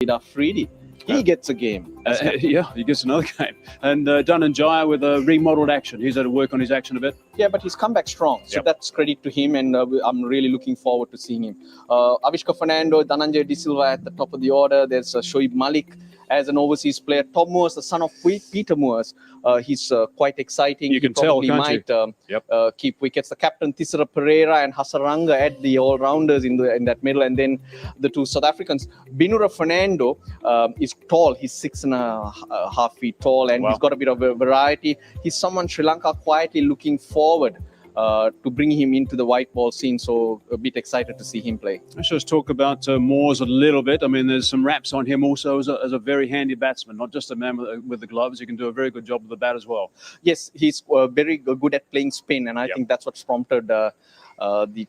Afridi. He gets a game. Yeah, he gets another game. And Dunanjaya with a remodeled action. He's had to work on his action a bit. Yeah, but he's come back strong. So that's credit to him, and I'm really looking forward to seeing him. Avishka Fernando, Dhananjay De Silva at the top of the order. There's Shoaib Malik as an overseas player. Tom Moores, the son of Peter Moores. He's quite exciting. You can tell, can't you? Keep wickets. The captain Thisara Pereira and Hasaranga at the all-rounders in that middle, and then the two South Africans. Binura Fernando is tall. He's 6.5 feet tall, and he's got a bit of a variety. He's someone Sri Lanka quietly looking forward to bring him into the white ball scene, so a bit excited to see him play. Let's just talk about Moores a little bit. I mean, there's some raps on him also as a very handy batsman, not just a man with the gloves. He can do a very good job with the bat as well. Yes, he's very good at playing spin, and I think that's what's prompted the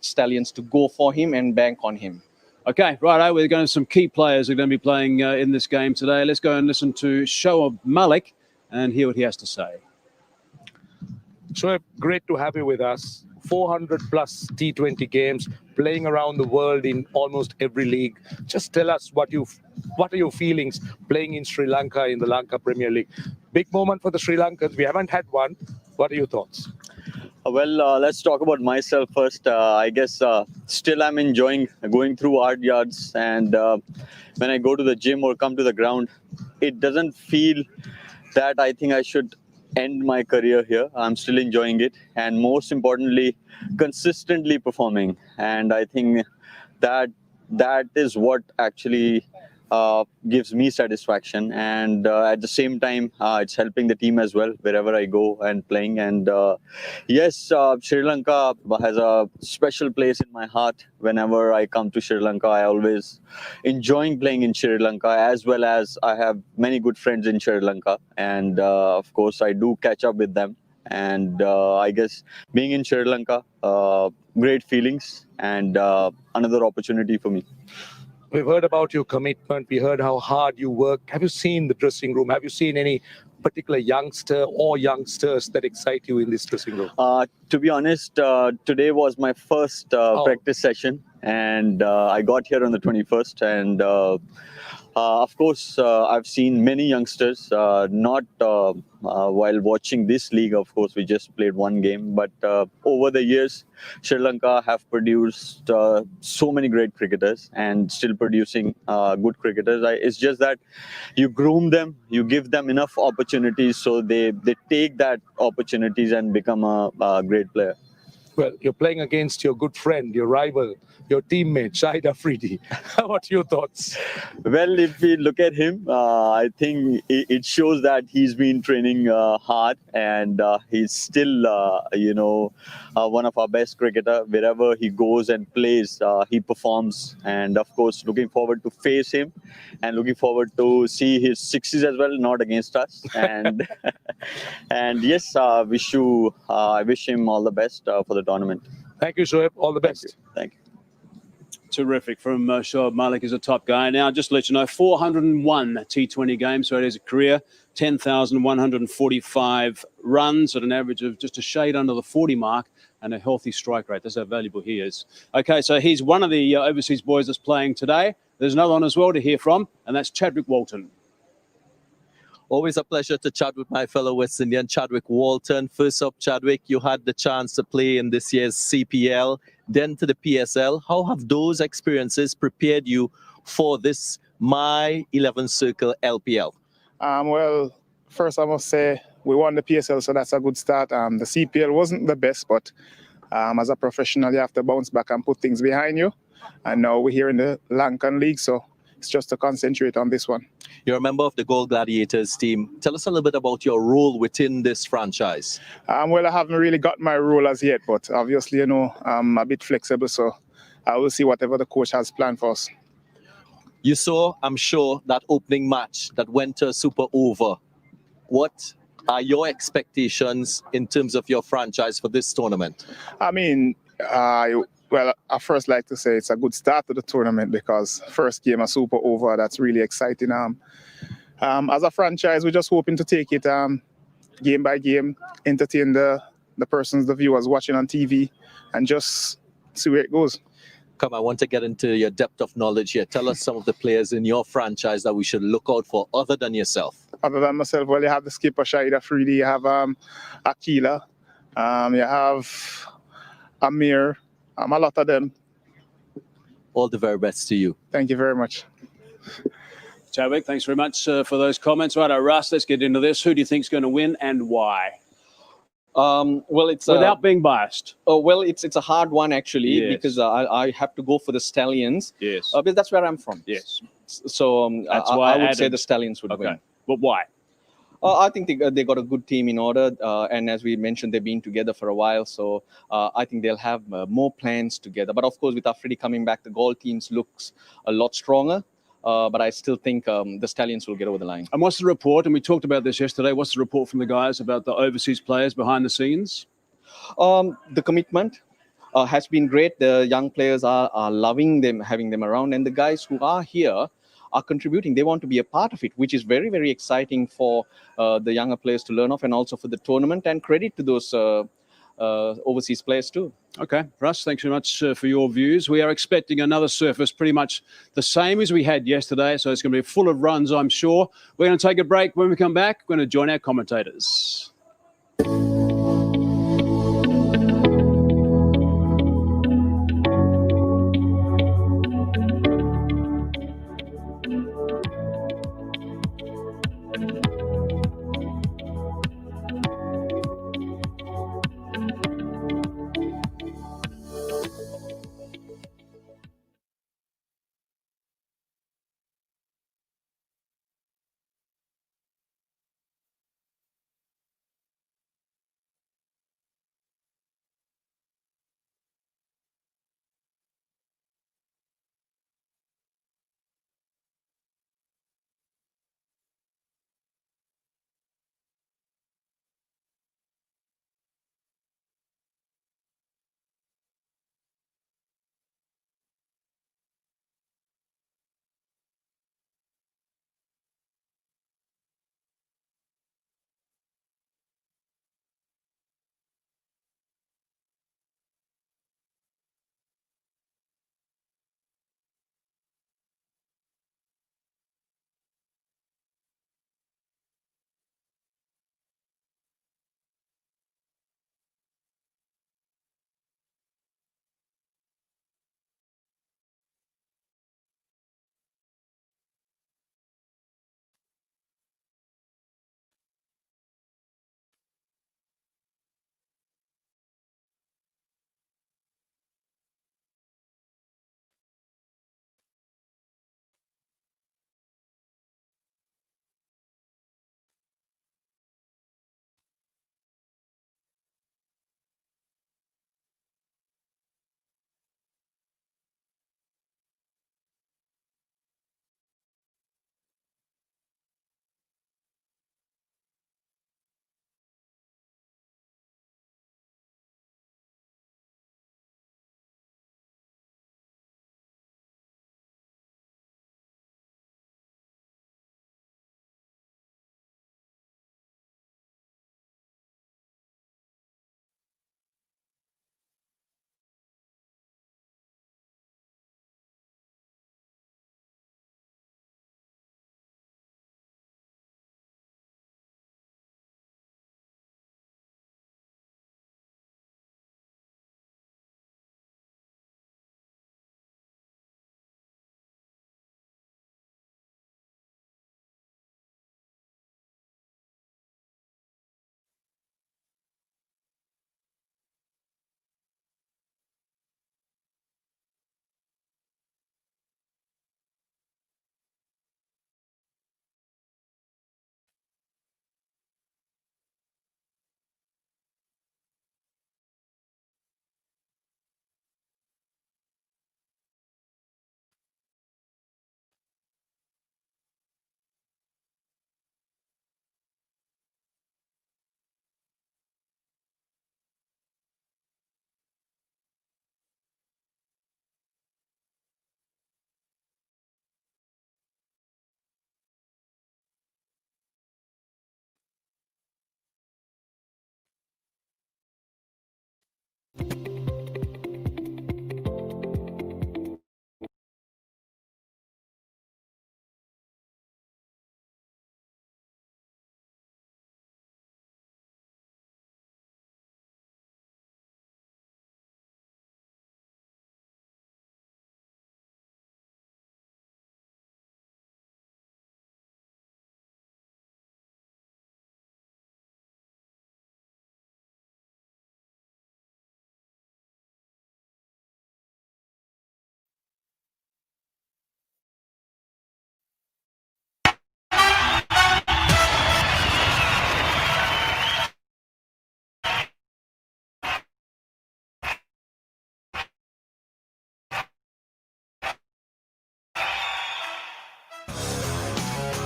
Stallions to go for him and bank on him. Okay, righto, we're going to some key players who are going to be playing in this game today. Let's go and listen to Shoaib Malik and hear what he has to say. Shoaib, great to have you with us. 400 plus T20 games, playing around the world in almost every league. Just tell us what are your feelings playing in Sri Lanka in the Lanka Premier League? Big moment for the Sri Lankans. We haven't had one. What are your thoughts? Well, let's talk about myself first. I guess still I'm enjoying going through hard yards, and when I go to the gym or come to the ground, it doesn't feel that I think I should end my career here. I'm still enjoying it, and most importantly, consistently performing. And I think that is what actually gives me satisfaction, and at the same time it's helping the team as well wherever I go and playing. And yes, Sri Lanka has a special place in my heart. Whenever I come to Sri Lanka, I always enjoying playing in Sri Lanka, as well as I have many good friends in Sri Lanka, and of course I do catch up with them. And I guess being in Sri Lanka, great feelings, and another opportunity for me. We've heard about your commitment. We heard how hard you work. Have you seen the dressing room? Have you seen any particular youngster or youngsters that excite you in this dressing room? To be honest, today was my first practice session, and I got here on the 21st. And of course, I've seen many youngsters, not while watching this league. Of course, we just played one game, but over the years, Sri Lanka have produced so many great cricketers and still producing good cricketers. It's just that you groom them, you give them enough opportunities, so they take that opportunities and become a great player. Well, you're playing against your good friend, your rival, your teammate, Shahid Afridi. What are your thoughts? Well, if we look at him, I think it shows that he's been training hard, and he's still, one of our best cricketer. Wherever he goes and plays, he performs. And of course, looking forward to face him, and looking forward to see his sixes as well, not against us. And and yes, I wish him all the best for the tournament. Thank you, Shoaib. All the best. Thank you. Terrific from Shoaib Malik. Is a top guy. Now, just to let you know, 401 T20 games, so it is a career, 10,145 runs at an average of just a shade under the 40 mark, and a healthy strike rate. That's how valuable he is. Okay, so he's one of the overseas boys that's playing today. There's another one as well to hear from, and that's Chadwick Walton. Always a pleasure to chat with my fellow West Indian, Chadwick Walton. First up, Chadwick, you had the chance to play in this year's CPL, then to the PSL. How have those experiences prepared you for this My 11 Circle LPL? Well, first I must say we won the PSL, so that's a good start. The CPL wasn't the best, but as a professional, you have to bounce back and put things behind you. And now we're here in the Lankan League, so it's just to concentrate on this one. You're a member of the GALLE Gladiators team. Tell us a little bit about your role within this franchise. Well, I haven't really got my role as yet, but obviously, I'm a bit flexible, so I will see whatever the coach has planned for us. You saw, I'm sure, that opening match that went to a super over. What are your expectations in terms of your franchise for this tournament? I mean, well, I first like to say it's a good start to the tournament, because first game a super over, that's really exciting. As a franchise, we're just hoping to take it game by game, entertain the persons, the viewers watching on TV, and just see where it goes. Come, I want to get into your depth of knowledge here. Tell us some of the players in your franchise that we should look out for other than yourself. Other than myself, well, you have the skipper, Shahid Afridi, you have Akila, you have Amir, a lot of them. All the very best to you. Thank you very much. Chadwick, thanks very much for those comments. Right, Russ, let's get into this. Who do you think is going to win and why? Well, it's Without being biased. Oh well, it's a hard one actually, Yes. because I have to go for the Stallions. Yes. Because that's where I'm from. Yes. So That's why I would say added. the Stallions would Okay. win. But why? I think they got a good team in order, and as we mentioned, they've been together for a while, so I think they'll have more plans together. But of course, with Afridi coming back, the Galle teams looks a lot stronger. But I still think the Stallions will get over the line. And what's the report? And we talked about this yesterday. What's the report from the guys about the overseas players behind the scenes? The commitment has been great. The young players are loving them, having them around, and the guys who are here are contributing. They want to be a part of it, which is very, very exciting for the younger players to learn of, and also for the tournament. And credit to those overseas players too. Okay, Russ, thanks very much for your views. We are expecting another surface pretty much the same as we had yesterday, so it's going to be full of runs, I'm sure. We're going to take a break. When we come back, we're going to join our commentators.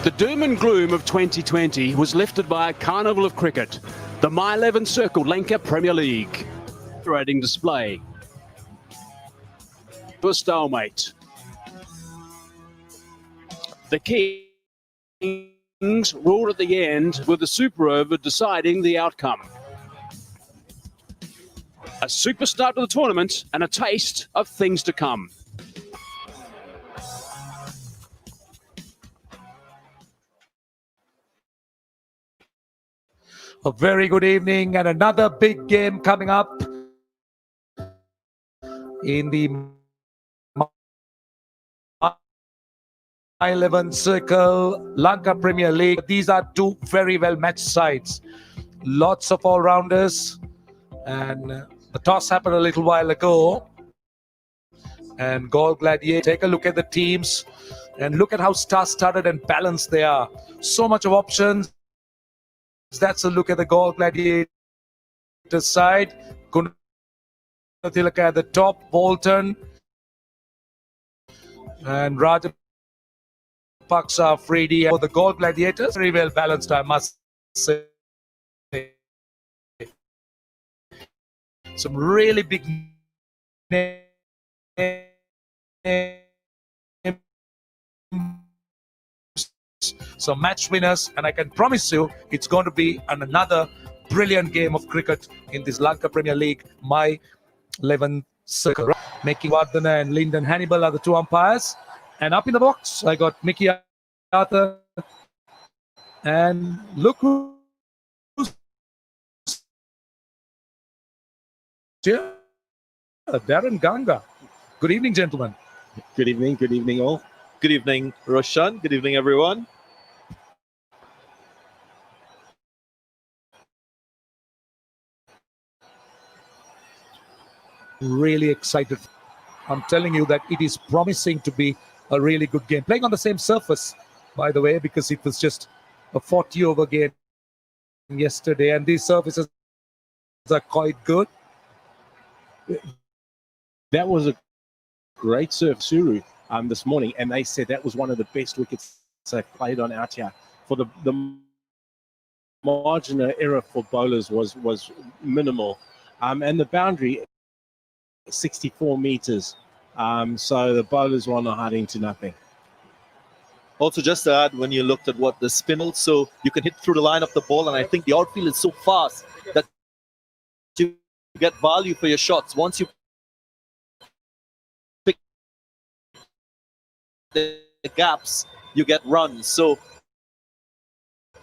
The doom and gloom of 2020 was lifted by a carnival of cricket, the My 11 Circle Lanka Premier League. Rating display for stalemate. The Kings ruled at the end with the super over deciding the outcome. A super start to the tournament and a taste of things to come. A very good evening and another big game coming up in the My 11 Circle Lanka Premier League. These are two very well matched sides. Lots of all-rounders, and the toss happened a little while ago. And GALLE Gladiators, take a look at the teams and look at how star-studded and balanced they are. So much of options. That's a look at the GALLE Gladiators side. Gunathilaka at the top, Bolton and Rajapaksa Fredi. For the GALLE Gladiators, very well balanced, I must say. Some really big names. Some match winners, and I can promise you it's going to be another brilliant game of cricket in this Lanka Premier League, My 11 Circle. Mickey Vardhana and Lyndon Hannibal are the two umpires, and up in the box I got Mickey Arthur, and look who's here, Darren Ganga. Good evening, gentlemen. Good evening all. Good evening, Roshan. Good evening, everyone. Really excited. I'm telling you that it is promising to be a really good game. Playing on the same surface, by the way, because it was just a 40-over game yesterday, and these surfaces are quite good. That was a great serve, Suru, this morning, and they said that was one of the best wickets they've played on out here. For the margin of error for bowlers was minimal, and the boundary 64 meters, so the bowlers were on a harding to nothing. Also, just to add, when you looked at what the spin, so you can hit through the line of the ball, and I think the outfield is so fast that you get value for your shots. Once you pick the gaps, you get runs. So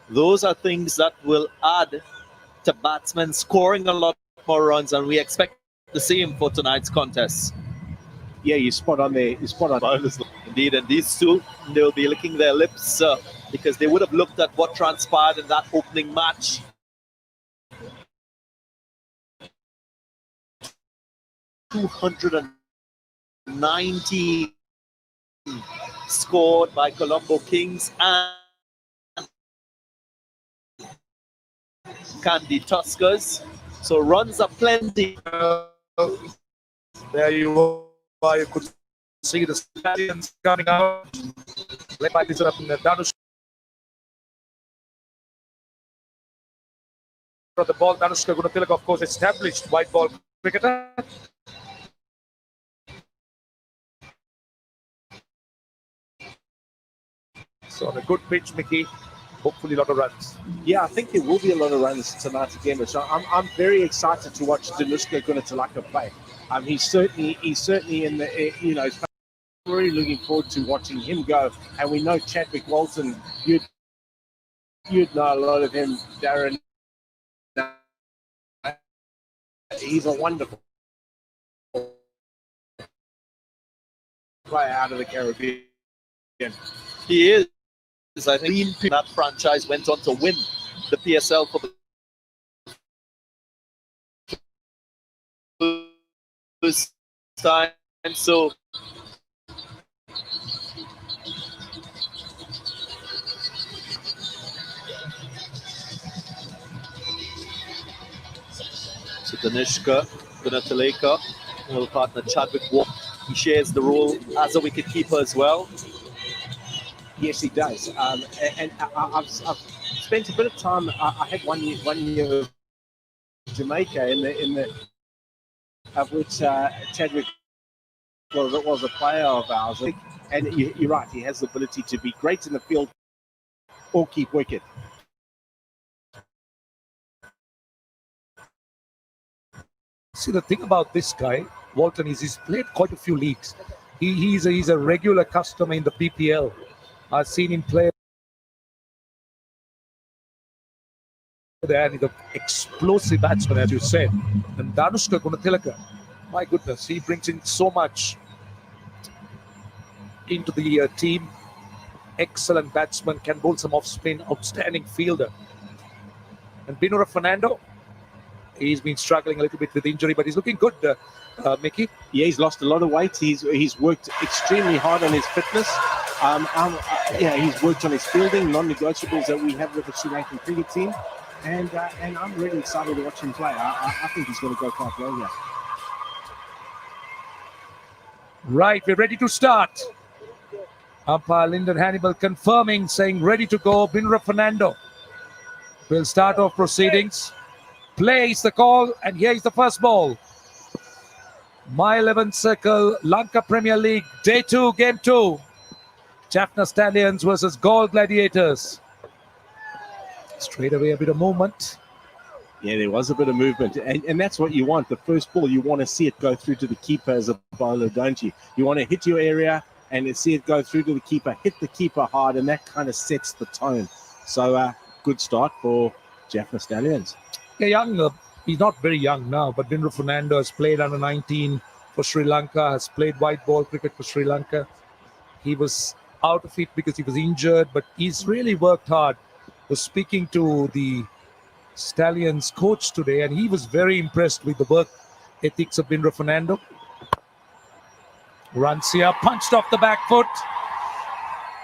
those are things that will add to batsmen scoring a lot more runs, and we expect the same for tonight's contest. Yeah, you're spot on there. You're spot on. Indeed, and these two, they'll be licking their lips because they would have looked at what transpired in that opening match. $290 scored by Colombo Kings and Candy Tuskers. So runs are plenty. There you are. You could see the stallions coming out. Led by this up in the Danushka. The ball, Danushka Gunathilaka, of course, established white ball cricketer. So on a good pitch, Mickey. Hopefully a lot of runs. Yeah, I think there will be a lot of runs tonight again. So I'm very excited to watch Danushka Gunathilaka play. He's certainly in the he's really looking forward to watching him go. And we know Chadwick Walton. You'd know a lot of him, Darren. He's a wonderful player out of the Caribbean. He is. I think that franchise went on to win the PSL for the first time. So Danushka Gunathilaka will partner Chadwick Walton. He shares the role as a wicketkeeper as well. Yes, he does. I've spent a bit of time. I had one year of Jamaica in the of which Chadwick was a player of ours. And you're right, he has the ability to be great in the field or keep wicket. See, the thing about this guy, Walton, is he's played quite a few leagues. He's a regular customer in the PPL. I've seen him play there. He's an explosive batsman, as you said. And Danushka Gunatilaka, my goodness, he brings in so much into the team. Excellent batsman, can bowl some off spin, outstanding fielder. And Binura Fernando, he's been struggling a little bit with injury, but he's looking good, Mickey. Yeah, he's lost a lot of weight. He's worked extremely hard on his fitness. He's worked on his fielding, non-negotiables that we have with the Sri Lankan cricket team. And I'm really excited to watch him play. I think he's going to go quite well here. Right, we're ready to start. Umpire Lyndon Hannibal confirming, saying ready to go. Binura Fernando will start off proceedings. Play is the call, and here is the first ball. My 11th Circle, Lanka Premier League, Day 2, Game 2. JAFFNA Stallions versus GALLE Gladiators. Straight away, a bit of movement. Yeah, there was a bit of movement, and that's what you want. The first ball, you want to see it go through to the keeper as a bowler, don't you? You want to hit your area and see it go through to the keeper, hit the keeper hard, and that kind of sets the tone. So, good start for JAFFNA Stallions. Yeah, young. He's not very young now, but Binura Fernando has played under 19 for Sri Lanka, has played white ball cricket for Sri Lanka. He was out of it because he was injured, but he's really worked hard. Was speaking to the Stallions coach today, and he was very impressed with the work ethics of Binura Fernando. Runs here, punched off the back foot.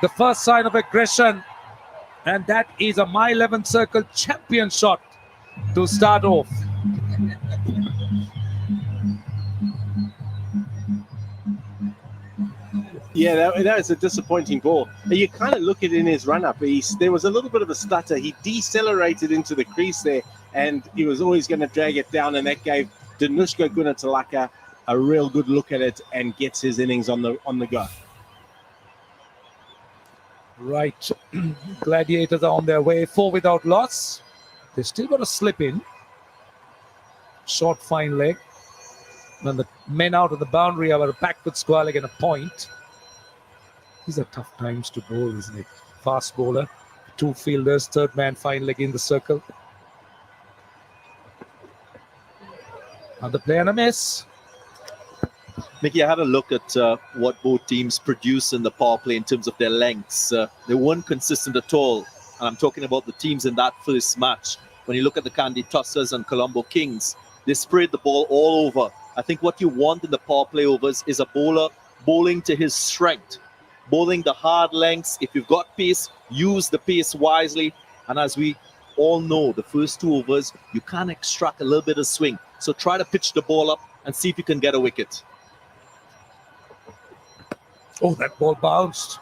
The first sign of aggression, and that is a My 11th Circle champion shot to start off. Yeah, that was a disappointing ball. You kind of look at it in his run-up. There was a little bit of a stutter. He decelerated into the crease there, and he was always going to drag it down, and that gave Danushka Gunatilaka a real good look at it and gets his innings on the go. Right. Gladiators are on their way, 4 without loss. They still got a slip in. Short, fine leg. And the men out of the boundary have a backward square leg and a point. These are tough times to bowl, isn't it? Fast bowler, 2 fielders, third man, fine leg in the circle. Another play and a miss. Mickey, I had a look at what both teams produce in the power play in terms of their lengths. They weren't consistent at all. And I'm talking about the teams in that first match. When you look at the Kandy Tossers and Colombo Kings, they sprayed the ball all over. I think what you want in the power play overs is a bowler bowling to his strength, bowling the hard lengths. If you've got pace, use the pace wisely. And as we all know, the first 2 overs, you can extract a little bit of swing. So try to pitch the ball up and see if you can get a wicket. Oh, that ball bounced.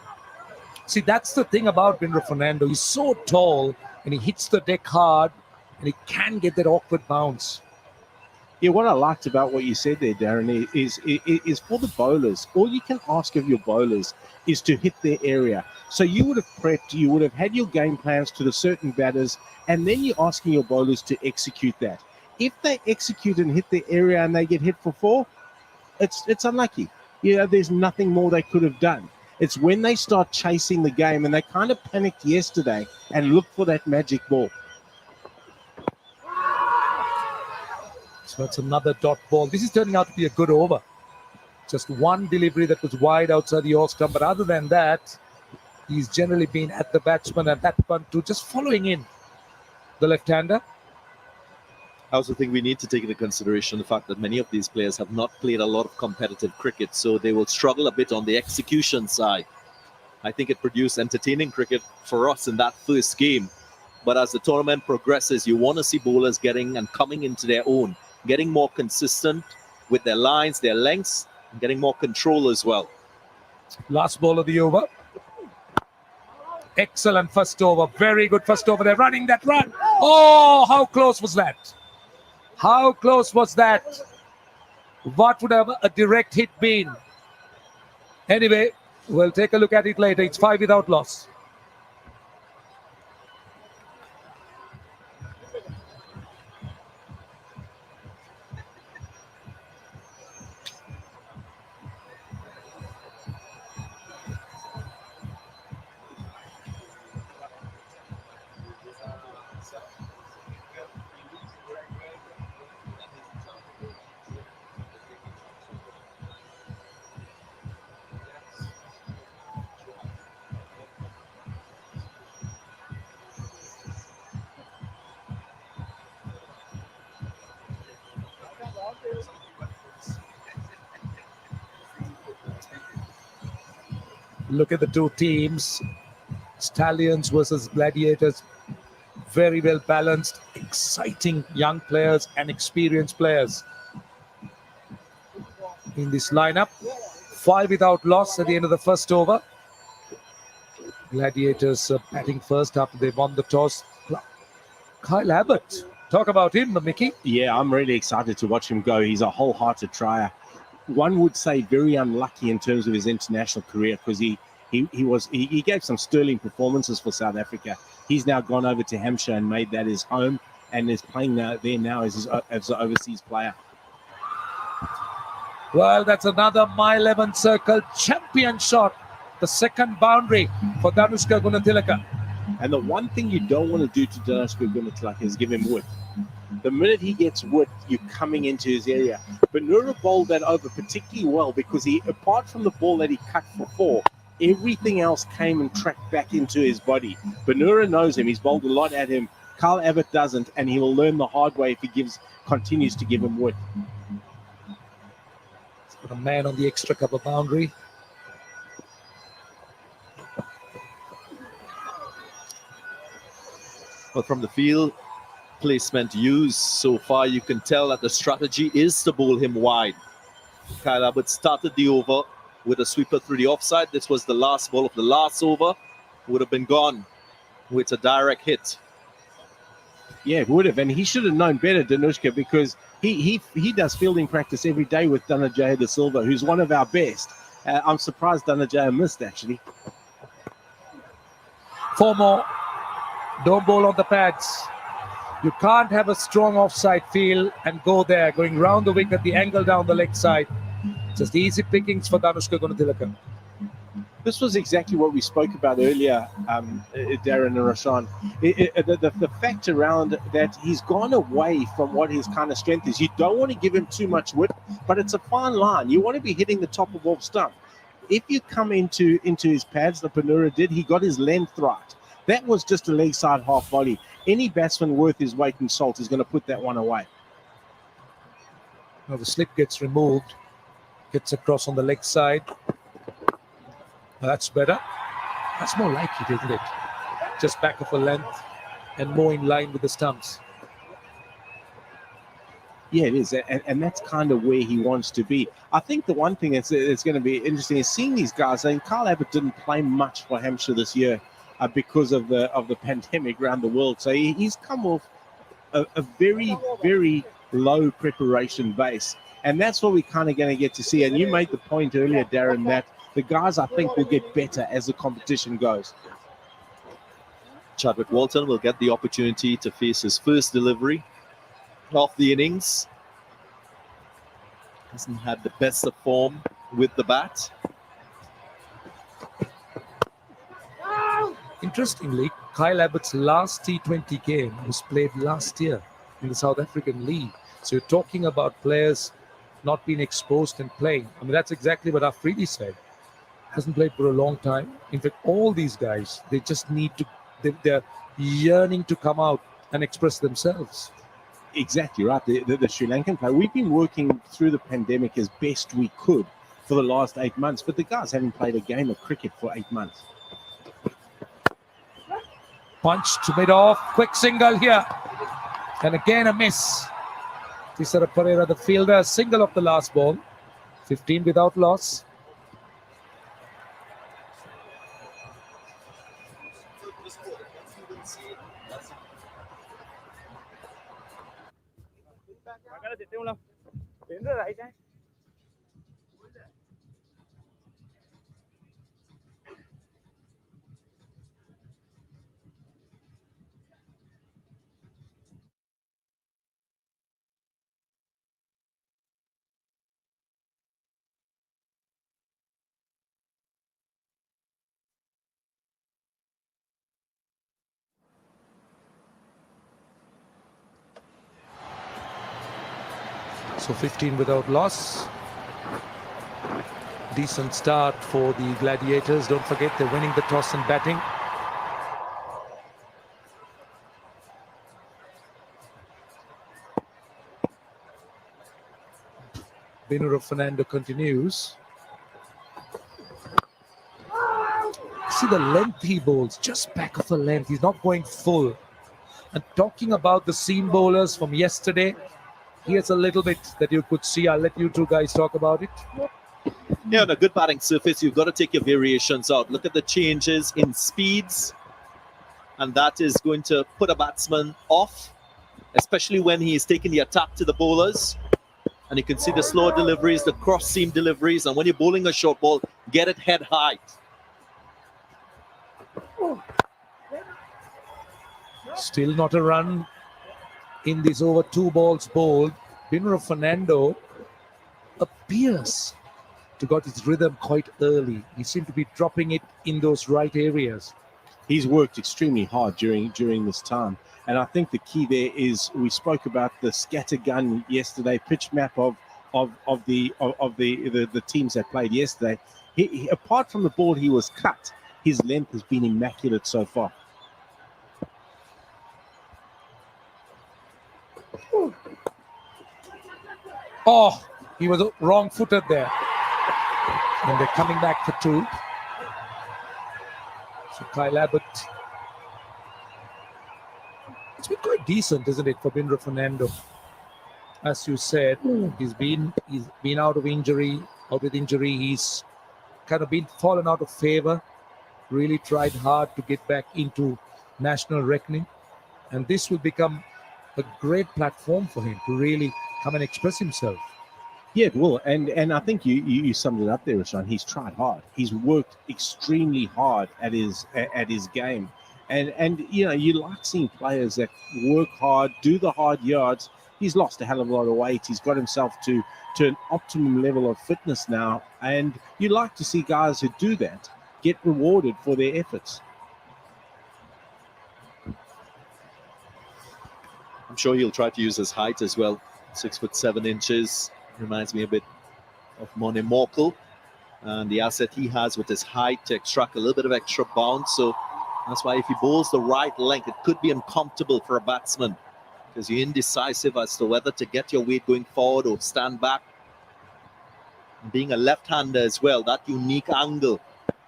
See, that's the thing about Binura Fernando. He's so tall and he hits the deck hard and he can get that awkward bounce. Yeah, what I liked about what you said there, Darren, is for the bowlers, all you can ask of your bowlers is to hit their area. So you would have prepped, you would have had your game plans to the certain batters, and then you're asking your bowlers to execute that. If they execute and hit their area and they get hit for 4, it's unlucky. You know, there's nothing more they could have done. It's when they start chasing the game, and they kind of panicked yesterday and looked for that magic ball. So that's another dot ball. This is turning out to be a good over. Just one delivery that was wide outside the off stump. But other than that, he's generally been at the batsman at that one too, just following in the left-hander. I also think we need to take into consideration the fact that many of these players have not played a lot of competitive cricket, so they will struggle a bit on the execution side. I think it produced entertaining cricket for us in that first game. But as the tournament progresses, you want to see bowlers getting and coming into their own, getting more consistent with their lines, their lengths, and getting more control as well. Last ball of the over. Excellent first over. Very good first over. They're running that run. Oh, how close was that? How close was that? What would have a direct hit been? Anyway, we'll take a look at it later. It's 5 without loss. Look at the two teams. Stallions versus Gladiators. Very well balanced, exciting young players and experienced players in this lineup. 5 without loss at the end of the first over. Gladiators batting first after they won the toss. Kyle Abbott. Talk about him, Mickey. Yeah, I'm really excited to watch him go. He's a wholehearted trier. One would say very unlucky in terms of his international career, because he gave some sterling performances for South Africa. He's now gone over to Hampshire and made that his home, and is playing there now as an overseas player. Well, that's another mile 11 circle champion shot. The second boundary for Danushka Gunatilaka. And the one thing you don't want to do to Danushka Gunatilaka is give him width. The minute he gets width, you're coming into his area. But Nura bowled that over particularly well, because he, apart from the ball that he cut for 4, everything else came and tracked back into his body. Banura knows him. He's bowled a lot at him. Kyle Abbott doesn't, and he will learn the hard way if he continues to give him width. He's got a man on the extra cover boundary. Well, from the field placement used so far, you can tell that the strategy is to bowl him wide. Kyle Abbott started the over with a sweeper through the offside. This was the last ball of the last over. Would have been gone with a direct hit. Yeah, it would have, and he should have known better, Danushka, because he does fielding practice every day with Dhananjaya De Silva, who's one of our best. I'm surprised Dhananjaya missed, actually. 4 more. Don't bowl on the pads. You can't have a strong offside field and go there, going round the wicket, the angle down the leg side. Just easy pickings for Danushka Gunatilaka. This was exactly what we spoke about earlier, Darren and Rashan. The fact around that he's gone away from what his kind of strength is. You don't want to give him too much width, but it's a fine line. You want to be hitting the top of off stump. If you come into his pads, like Panura did, he got his length right. That was just a leg side half volley. Any batsman worth his weight in salt is going to put that one away. Now the slip gets removed. Gets across on the leg side. That's better. That's more like it, isn't it? Just back of a length and more in line with the stumps. Yeah, it is. And that's kind of where he wants to be. I think the one thing that's going to be interesting is seeing these guys. I mean, Kyle Abbott didn't play much for Hampshire this year because of the pandemic around the world. So he's come off a very, very low preparation base. And that's what we're kind of going to get to see. And you made the point earlier, Darren, that the guys, I think, will get better as the competition goes. Chadwick Walton will get the opportunity to face his first delivery of the innings. Hasn't had the best of form with the bat. Interestingly, Kyle Abbott's last T20 game was played last year in the South African League. So you're talking about players not being exposed and playing. I mean, that's exactly what Afridi said. Hasn't played for a long time. In fact, all these guys, they just need to, they're yearning to come out and express themselves. Exactly right. The Sri Lankan player. We've been working through the pandemic as best we could for the last 8 months, but the guys haven't played a game of cricket for 8 months. Punch to mid-off, quick single here. And again a miss. Tisara Pereira, the fielder, single of the last ball. 15 without loss. So 15 without loss. Decent start for the Gladiators. Don't forget they're winning the toss and batting. Binura Fernando continues. See the length he bowls, just back of a length. He's not going full. And talking about the seam bowlers from yesterday, here's a little bit that you could see. I'll let you two guys talk about it. Yeah, on a good batting surface, you've got to take your variations out. Look at the changes in speeds, and that is going to put a batsman off, especially when he is taking the attack to the bowlers. And you can see the slower deliveries, the cross-seam deliveries, and when you're bowling a short ball, get it head high. Still not a run in these over 2 balls bowled. Binura Fernando appears to got his rhythm quite early. He seemed to be dropping it in those right areas. He's worked extremely hard during this time, and I think the key there is we spoke about the scattergun yesterday, pitch map of the teams that played yesterday. He, apart from the ball he was cut, his length has been immaculate so far. Oh, he was wrong-footed there. And they're coming back for 2. So Kyle Abbott. It's been quite decent, isn't it, for Binura Fernando? As you said, he's been out with injury. He's kind of been fallen out of favor. Really tried hard to get back into national reckoning. And this will become a great platform for him to really come and express himself. Yeah, it will, and I think you summed it up there, Rashan. He's tried hard. He's worked extremely hard at his game, and you know, you like seeing players that work hard, do the hard yards. He's lost a hell of a lot of weight. He's got himself to an optimum level of fitness now, and you like to see guys who do that get rewarded for their efforts. I'm sure he'll try to use his height as well. 6'7" reminds me a bit of Mone Morkel, and the asset he has with his height to extract a little bit of extra bounce. So that's why if he bowls the right length, it could be uncomfortable for a batsman because you're indecisive as to whether to get your weight going forward or stand back. And being a left-hander as well, that unique angle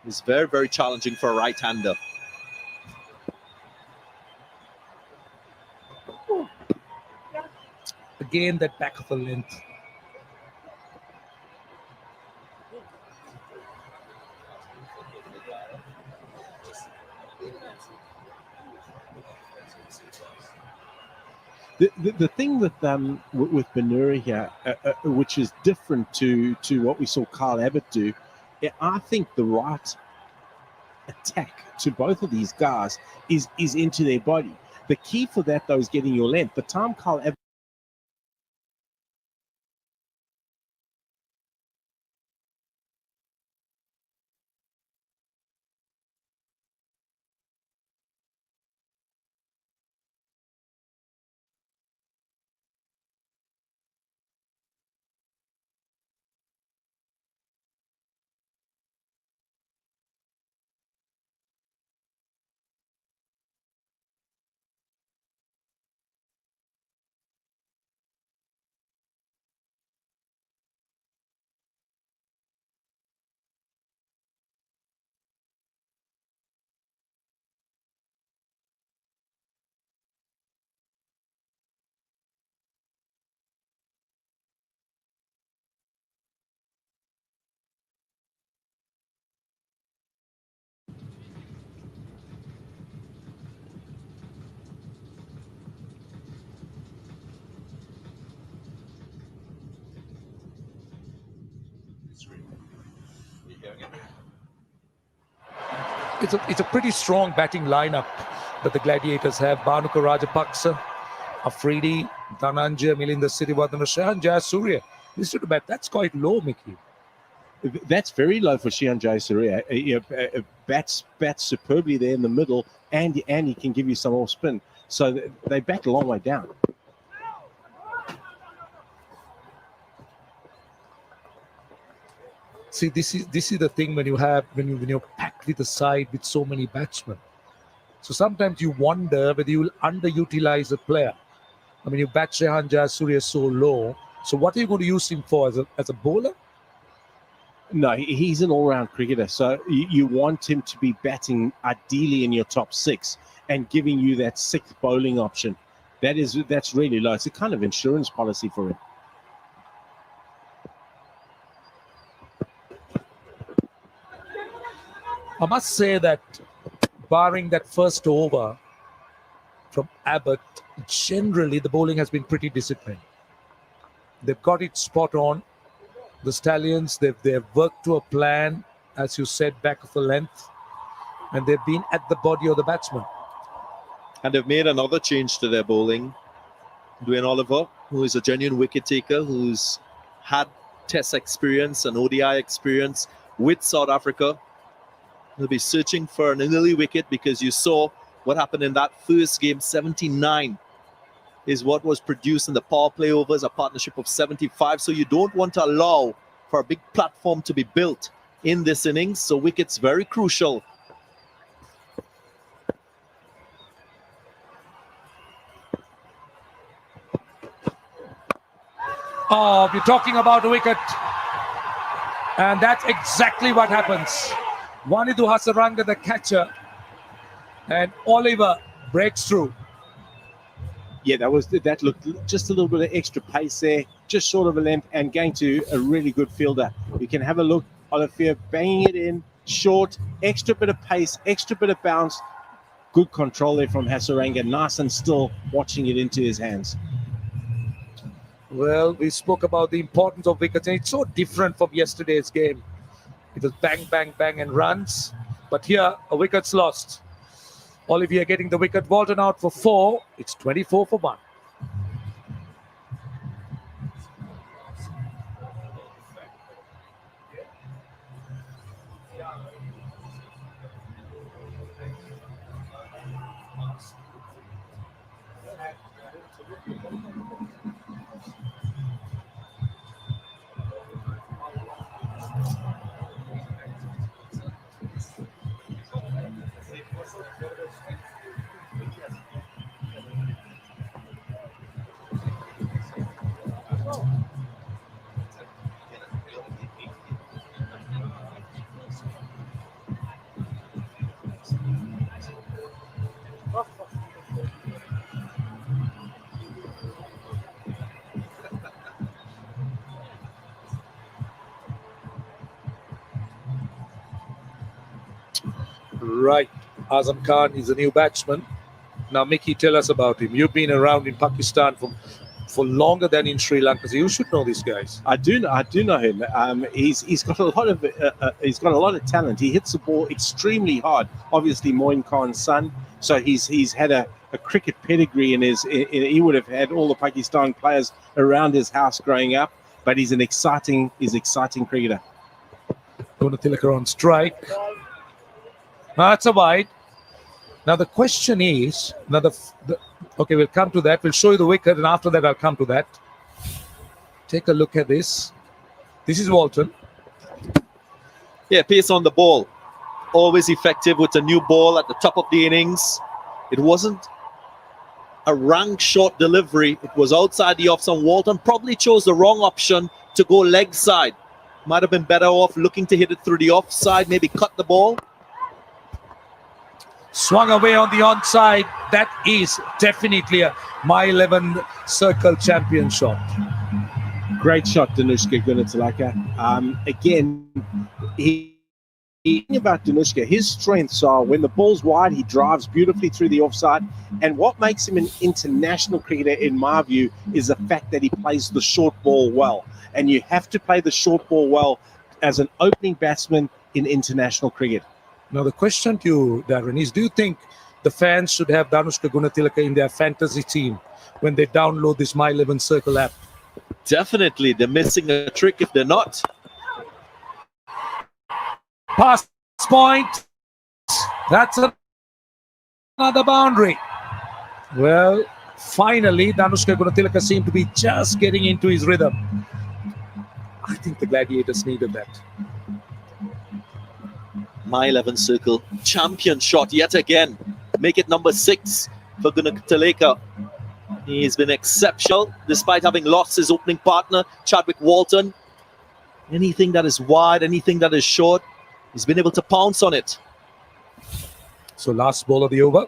is very, very challenging for a right-hander. Again, that back of a length. The thing with Binura here, which is different to what we saw Kyle Abbott do, I think the right attack to both of these guys is into their body. The key for that, though, is getting your length. The time Kyle Abbott It's a pretty strong batting lineup that the Gladiators have. Bhanuka Rajapaksa, Afridi, Dhananjaya, Milinda Sirivaddhana, and Jayasuriya. Listen to bat. That's quite low, Mickey. That's very low for Shihan Jayasuriya. Bats superbly there in the middle, and he can give you some more spin. So they bat a long way down. See, this is the thing when you're packed with a side with so many batsmen. So sometimes you wonder whether you will underutilize a player. I mean, you bat Shihan Jayasuriya so low. So what are you going to use him for, as a bowler? No, he's an all-round cricketer. So you want him to be batting ideally in your top 6 and giving you that 6th bowling option. That's really low. It's a kind of insurance policy for him. I must say that barring that first over from Abbott, generally the bowling has been pretty disciplined. They've got it spot on. The Stallions, they've worked to a plan, as you said, back of the length, and they've been at the body of the batsman. And they've made another change to their bowling. Dwayne Oliver, who is a genuine wicket taker, who's had Test experience and ODI experience with South Africa. He'll be searching for an early wicket, because you saw what happened in that first game. 79 is what was produced in the power play overs, a partnership of 75. So you don't want to allow for a big platform to be built in this innings. So wickets very crucial. Oh, we're talking about a wicket. And that's exactly what happens. Wanidhu Hasaranga, the catcher, and Oliver breaks through. Yeah, that looked just a little bit of extra pace there, just short of a length, and going to a really good fielder. You can have a look, Olivier banging it in, short, extra bit of pace, extra bit of bounce. Good control there from Hasaranga, nice and still, watching it into his hands. Well, we spoke about the importance of wickets, and it's so different from yesterday's game. It was bang, bang, bang, and runs. But here, a wicket's lost. Olivier getting the wicket. Walton out for 4. It's 24 for 1. Right. Azam Khan is a new batsman. Now, Mickey, tell us about him. You've been around in Pakistan for longer than in Sri Lanka, so you should know these guys. I do know him. He's got a lot of talent. He hits the ball extremely hard. Obviously, Moin Khan's son, so he's had a cricket pedigree in his. He would have had all the Pakistan players around his house growing up. But he's an exciting cricketer. Gunatilaka on strike. That's a wide. Now the question is, okay, we'll come to that. We'll show you the wicket, and after that, I'll come to that. Take a look at this. This is Walton. Yeah, pace on the ball. Always effective with a new ball at the top of the innings. It wasn't a rank short delivery. It was outside the off, and Walton probably chose the wrong option to go leg side. Might have been better off looking to hit it through the offside, maybe cut the ball. Swung away on the onside. That is definitely a My 11 circle champion shot. Great shot, Danushka Gunatilaka. Again, about Danushka, his strengths are when the ball's wide, he drives beautifully through the offside. And what makes him an international cricketer, in my view, is the fact that he plays the short ball well. And you have to play the short ball well as an opening batsman in international cricket. Now, the question to you, Darren, is do you think the fans should have Danushka Gunatilaka in their fantasy team when they download this My 11 Circle app? Definitely, they're missing a trick if they're not. Pass point. That's another boundary. Well, finally, Danushka Gunatilaka seemed to be just getting into his rhythm. I think the Gladiators needed that. My 11 Circle, champion shot yet again. Make it number 6 for Gunatilaka. He's been exceptional despite having lost his opening partner, Chadwick Walton. Anything that is wide, anything that is short, he's been able to pounce on it. So last ball of the over.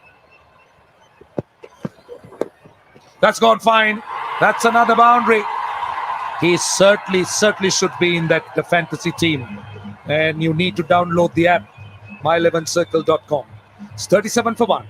That's gone fine. That's another boundary. He certainly should be in the fantasy team. And you need to download the app, my11circle.com. It's 37 for 1.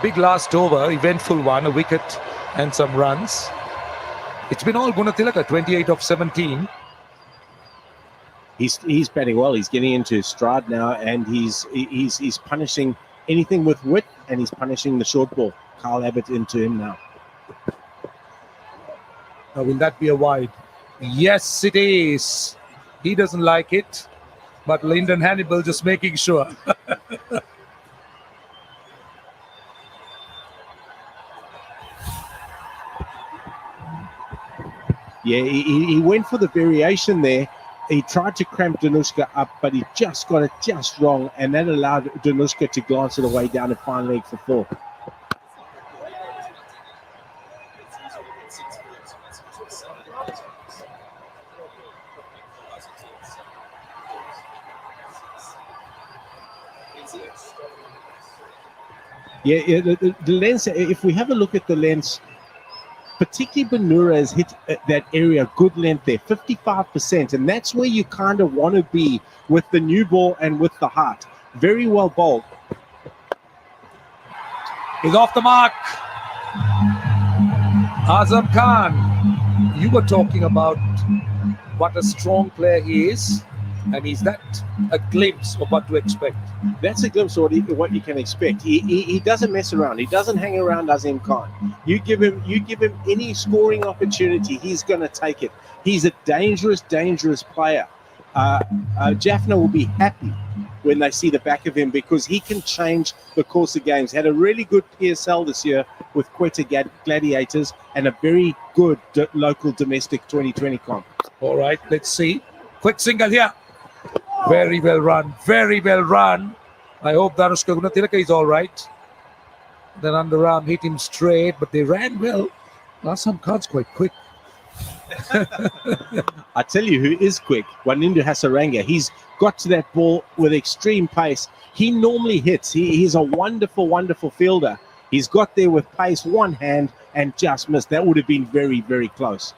Big last over, eventful one, a wicket and some runs. It's been all Gunatilaka, 28 of 17. He's batting well. He's getting into his stride now, and he's punishing anything with wit, and he's punishing the short ball. Kyle Abbott into him now. Now, will that be a wide? Yes, it is. He doesn't like it, but Lyndon Hannibal just making sure. Yeah, he went for the variation there. He tried to cramp Danushka up, but he just got it just wrong, and that allowed Danushka to glance it away down to fine leg for 4. Yeah, the lens, if we have a look at the lens, particularly Banura has hit that area, good length there, 55%, and that's where you kind of want to be with the new ball and with the heart. Very well bowled. He's off the mark. Azam Khan, you were talking about what a strong player he is, and is that a glimpse of what to expect? That's a glimpse of what you can expect. He doesn't mess around. He doesn't hang around Azim Khan. You give him any scoring opportunity, he's going to take it. He's a dangerous player. JAFFNA will be happy when they see the back of him because he can change the course of games. Had a really good PSL this year with Quetta Gladiators and a very good local domestic 2020 comp. All right, let's see. Quick single here. Very well run. Very well run. I hope Danushka Gunatilaka is all right. Then underarm hit him straight, but they ran well. Azam Khan's quite quick. I tell you who is quick, Wanindu Hasaranga. He's got to that ball with extreme pace. He normally hits. He's a wonderful fielder. He's got there with pace, one hand, and just missed. That would have been very, very close.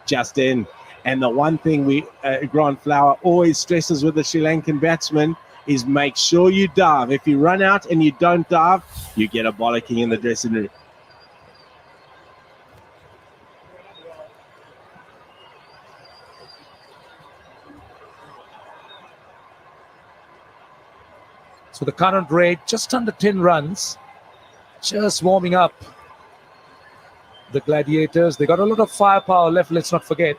Just in. And the one thing Grant Flower always stresses with the Sri Lankan batsman is make sure you dive. If you run out and you don't dive, you get a bollocking in the dressing room. So the current rate just under 10 runs, just warming up. The Gladiators, they got a lot of firepower left, let's not forget.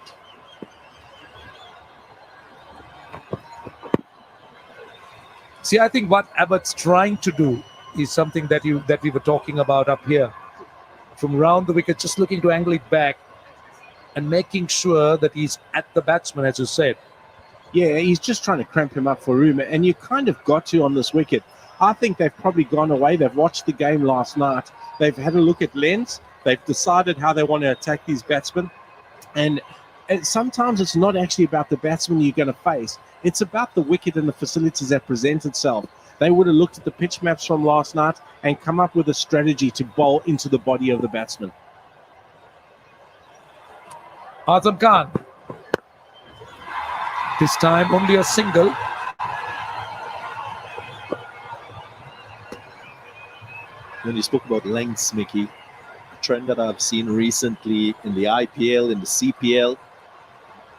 See, I think what Abbott's trying to do is something that we were talking about up here. From around the wicket, just looking to angle it back. and making sure that he's at the batsman, as you said. Yeah, he's just trying to cramp him up for room, and you kind of got to on this wicket. I think they've probably gone away. They've watched the game last night. They've had a look at lens. They've decided how they want to attack these batsmen. And sometimes it's not actually about the batsman you're going to face. It's about the wicket and the facilities that present itself. They would have looked at the pitch maps from last night and come up with a strategy to bowl into the body of the batsman. Azam Khan. This time only a single. When you spoke about lengths, Mickey, a trend that I've seen recently in the IPL, in the CPL,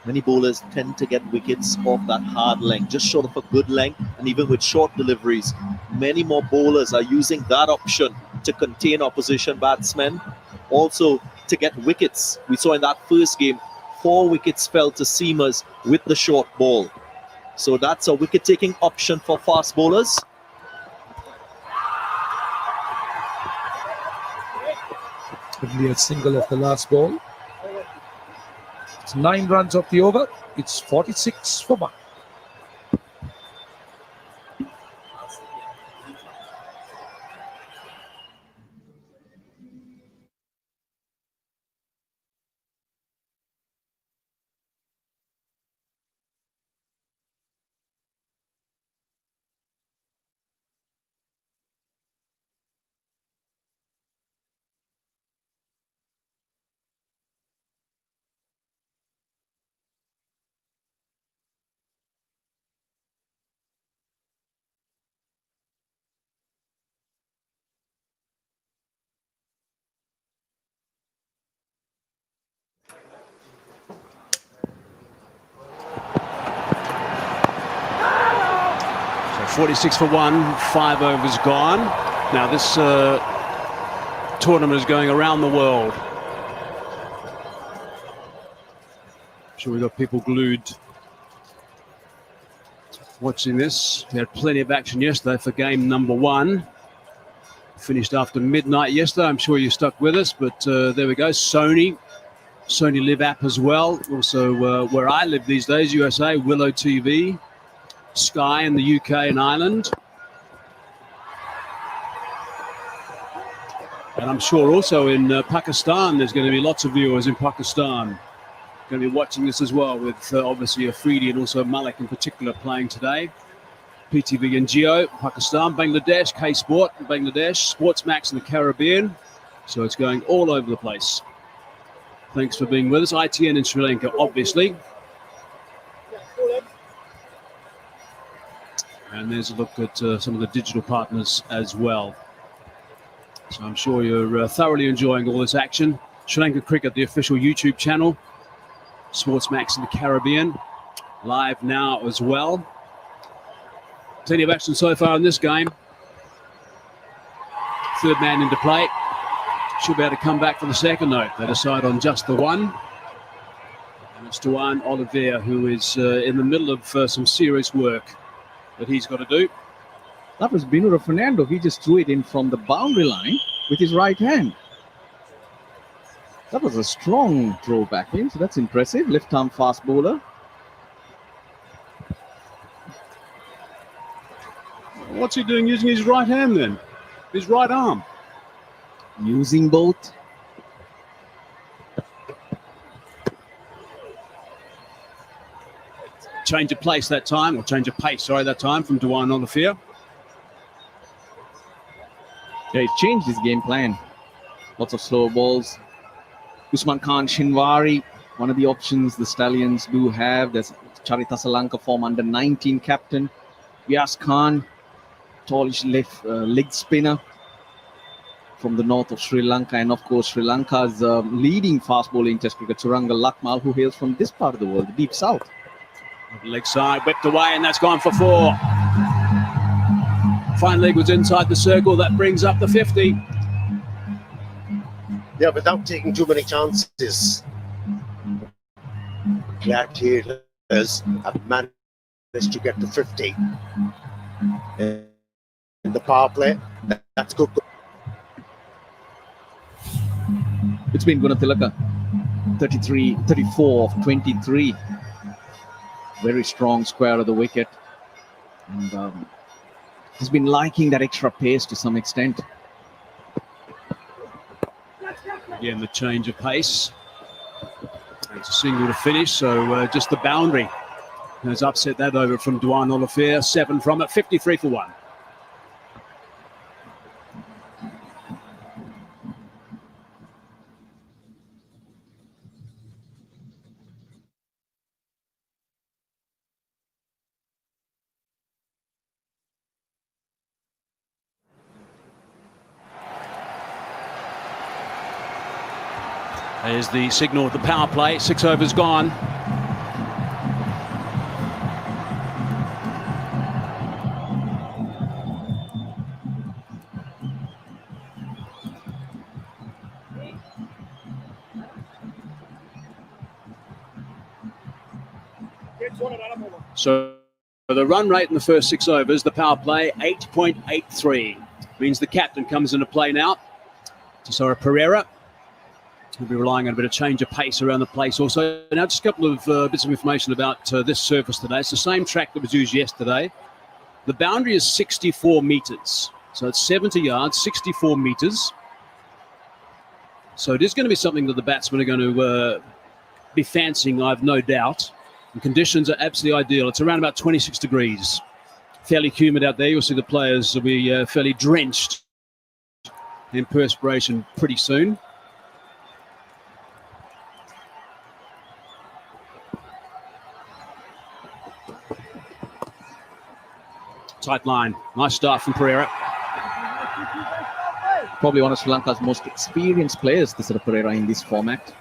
many bowlers tend to get wickets off that hard length, just short of a good length, and even with short deliveries, many more bowlers are using that option to contain opposition batsmen, also to get wickets. We saw in that first game, 4 wickets fell to seamers with the short ball. So that's a wicket-taking option for fast bowlers. Only a single of the last ball. It's 9 runs of the over. It's 46 for 1. So 46 for 1, 5 overs gone. Now this tournament is going around the world. I'm sure we've got people glued watching this. We had plenty of action yesterday for game number 1. Finished after midnight yesterday. I'm sure you stuck with us, but there we go. Sony Live app as well. Also where I live these days, USA, Willow TV, Sky in the UK and Ireland. And I'm sure also in Pakistan, there's going to be lots of viewers in Pakistan going to be watching this as well, with obviously Afridi and also Malik in particular playing today. PTV and Geo, Pakistan, Bangladesh, K-Sport, Bangladesh, Sportsmax in the Caribbean. So it's going all over the place. Thanks for being with us. ITN in Sri Lanka, obviously. And there's a look at some of the digital partners as well. So I'm sure you're thoroughly enjoying all this action. Sri Lanka Cricket, the official YouTube channel. Sportsmax in the Caribbean, live now as well. Plenty of action so far in this game. Third man into play. Should be able to come back for the second note. They decide on just the one. And it's Duan Oliveira who is in the middle of some serious work that he's got to do. That was Binura Fernando. He just threw it in from the boundary line with his right hand. That was a strong throw back in, so that's impressive. Left arm fast bowler. What's he doing using his right hand then? His right arm? Using both. Change of place that time, or change of pace, sorry, that time from Duan Oliveira. Yeah, he's changed his game plan. Lots of slow balls. Usman Khan Shinwari, one of the options the Stallions do have. There's Charita Salanka, form under 19 captain. Vyas Khan, tallish left leg spinner from the north of Sri Lanka. And of course, Sri Lanka's leading fast bowling test cricket, Suranga Lakmal, who hails from this part of the world, the deep south. Leg side, whipped away, and that's gone for 4. Fine leg was inside the circle. That brings up the 50. Yeah, without taking too many chances, Gladiators have managed to get to 50 in the power play. That's good. It's been Gunathilaka. 34 of 23. Very strong square of the wicket. And he's been liking that extra pace to some extent. Again, the change of pace. It's a single to finish, so just the boundary has upset that over from Duan Olivier. 7 from it, 53 for 1. There's the signal of the power play. 6 overs gone. So the run rate in the first 6 overs, the power play, 8.83. Means the captain comes into play now. Tisora Pereira. We'll be relying on a bit of change of pace around the place also. Now, just a couple of bits of information about this surface today. It's the same track that was used yesterday. The boundary is 64 metres. So it's 70 yards, 64 metres. So it is going to be something that the batsmen are going to be fancying, I have no doubt. The conditions are absolutely ideal. It's around about 26 degrees. Fairly humid out there. You'll see the players will be fairly drenched in perspiration pretty soon. Tight line. Nice start from Pereira. Probably one of Sri Lanka's most experienced players, Tisora Pereira, in this format.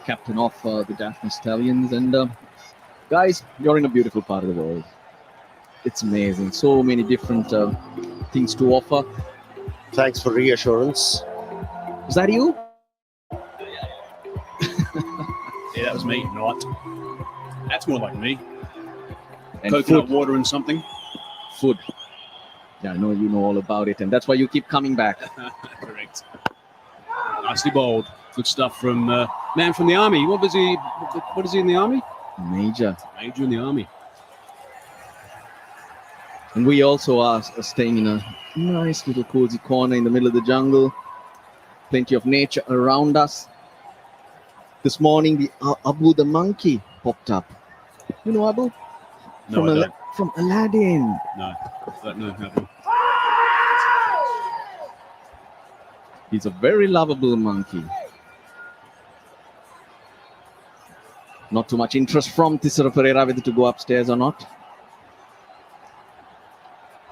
Captain of the JAFFNA Stallions. And guys, you're in a beautiful part of the world. It's amazing. So many different things to offer. Thanks for reassurance. Is that you? Yeah, that was me, not. That's more like me. And Coconut food. water and something. Food. Yeah, I know you know all about it, and that's why you keep coming back. Correct. Nicely bowled. Good stuff from man from the army. What is he in the army? Major. Major in the army. And we also are staying in a nice little cozy corner in the middle of the jungle. Plenty of nature around us. This morning, the Abu the monkey popped up. You know Abu? No, I don't. From Aladdin. No, I don't know how. He's a very lovable monkey. Not too much interest from Tisora Pereira whether to go upstairs or not.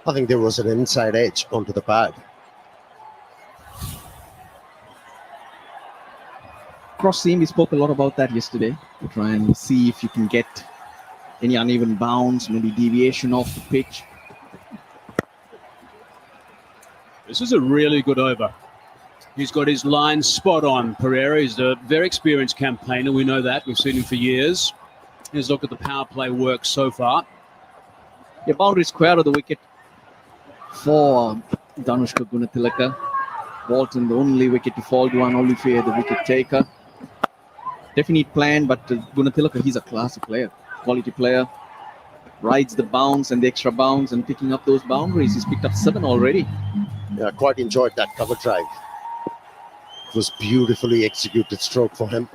I think there was an inside edge onto the pad. Cross seam, we spoke a lot about that yesterday. To try and see if you can get any uneven bounce, maybe deviation off the pitch. This is a really good over. He's got his line spot on. Pereira is a very experienced campaigner. We know that. We've seen him for years. Here's a look at the power play work so far. Yeah, boundary square of the wicket for Danushka Gunatilaka. Walton, the only wicket to fall. Duan Olivier, the wicket taker. Definite plan, but Gunatilaka, he's a classy player, quality player. Rides the bounce and the extra bounce and picking up those boundaries. He's picked up 7 already. Yeah, quite enjoyed that cover drive. It was beautifully executed stroke for him.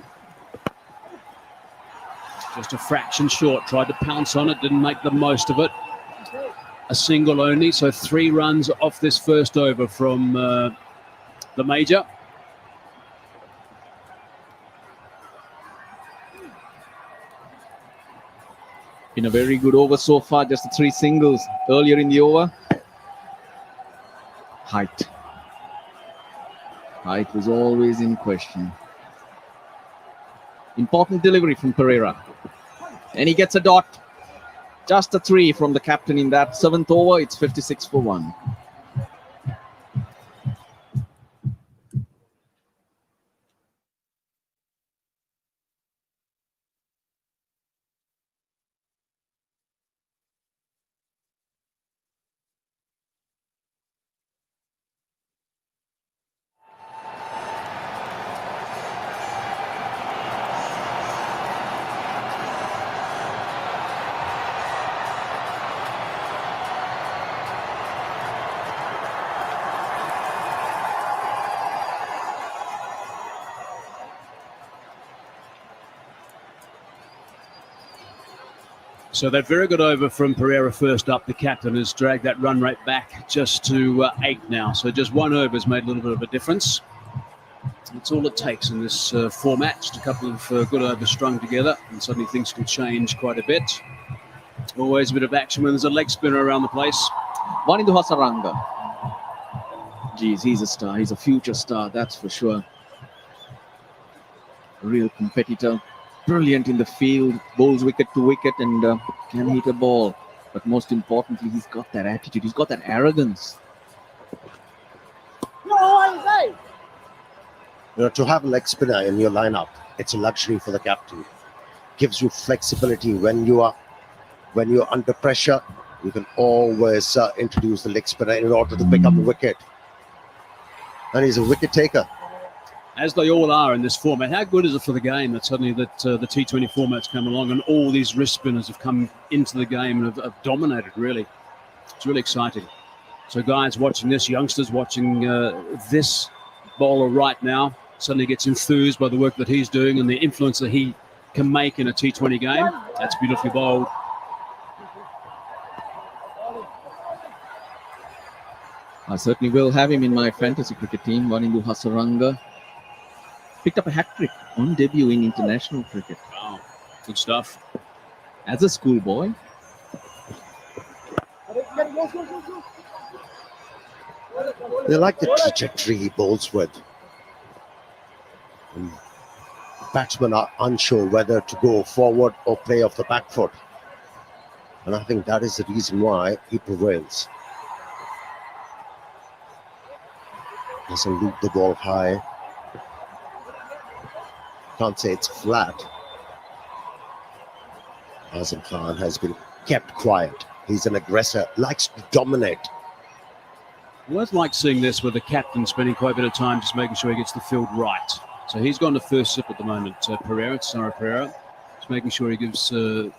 Just a fraction short. Tried to pounce on it, didn't make the most of it. A single only, so 3 runs off this first over from the major. Been a very good over so far, just the 3 singles earlier in the over. Height. Height was always in question. Important delivery from Pereira. And he gets a dot. Just a 3 from the captain in that 7th over. It's 56 for 1. So that very good over from Pereira first up. The captain has dragged that run rate back just to 8 now. So just one over has made a little bit of a difference. That's all it takes in this format. Just a couple of good overs strung together, and suddenly things can change quite a bit. Always a bit of action when there's a leg spinner around the place. Wanindu Hasaranga. Geez, he's a star. He's a future star, that's for sure. A real competitor. Brilliant in the field. Bowls wicket to wicket and can hit a ball. But most importantly, he's got that attitude. He's got that arrogance. To have a leg spinner in your lineup, it's a luxury for the captain. Gives you flexibility when you're under pressure. You can always introduce the leg spinner in order to pick up the wicket. And he's a wicket taker. As they all are in this format. How good is it for the game that suddenly the T20 format's come along and all these wrist spinners have come into the game and have dominated, really. It's really exciting. So guys watching this, youngsters watching this bowler right now, suddenly gets enthused by the work that he's doing and the influence that he can make in a T20 game. That's beautifully bowled. I certainly will have him in my fantasy cricket team. Wanindu Hasaranga picked up a hat-trick on debut in international cricket. Wow, good stuff. As a schoolboy. They like the trajectory he bowls with. And batsmen are unsure whether to go forward or play off the back foot. And I think that is the reason why he prevails. Doesn't loop the ball high. Can't say it's flat. Azam Khan has been kept quiet. He's an aggressor, likes to dominate. Well, I'd like seeing this with the captain spending quite a bit of time just making sure he gets the field right. So he's gone to first sip at the moment, Pereira, Sara Pereira. Just making sure he gives the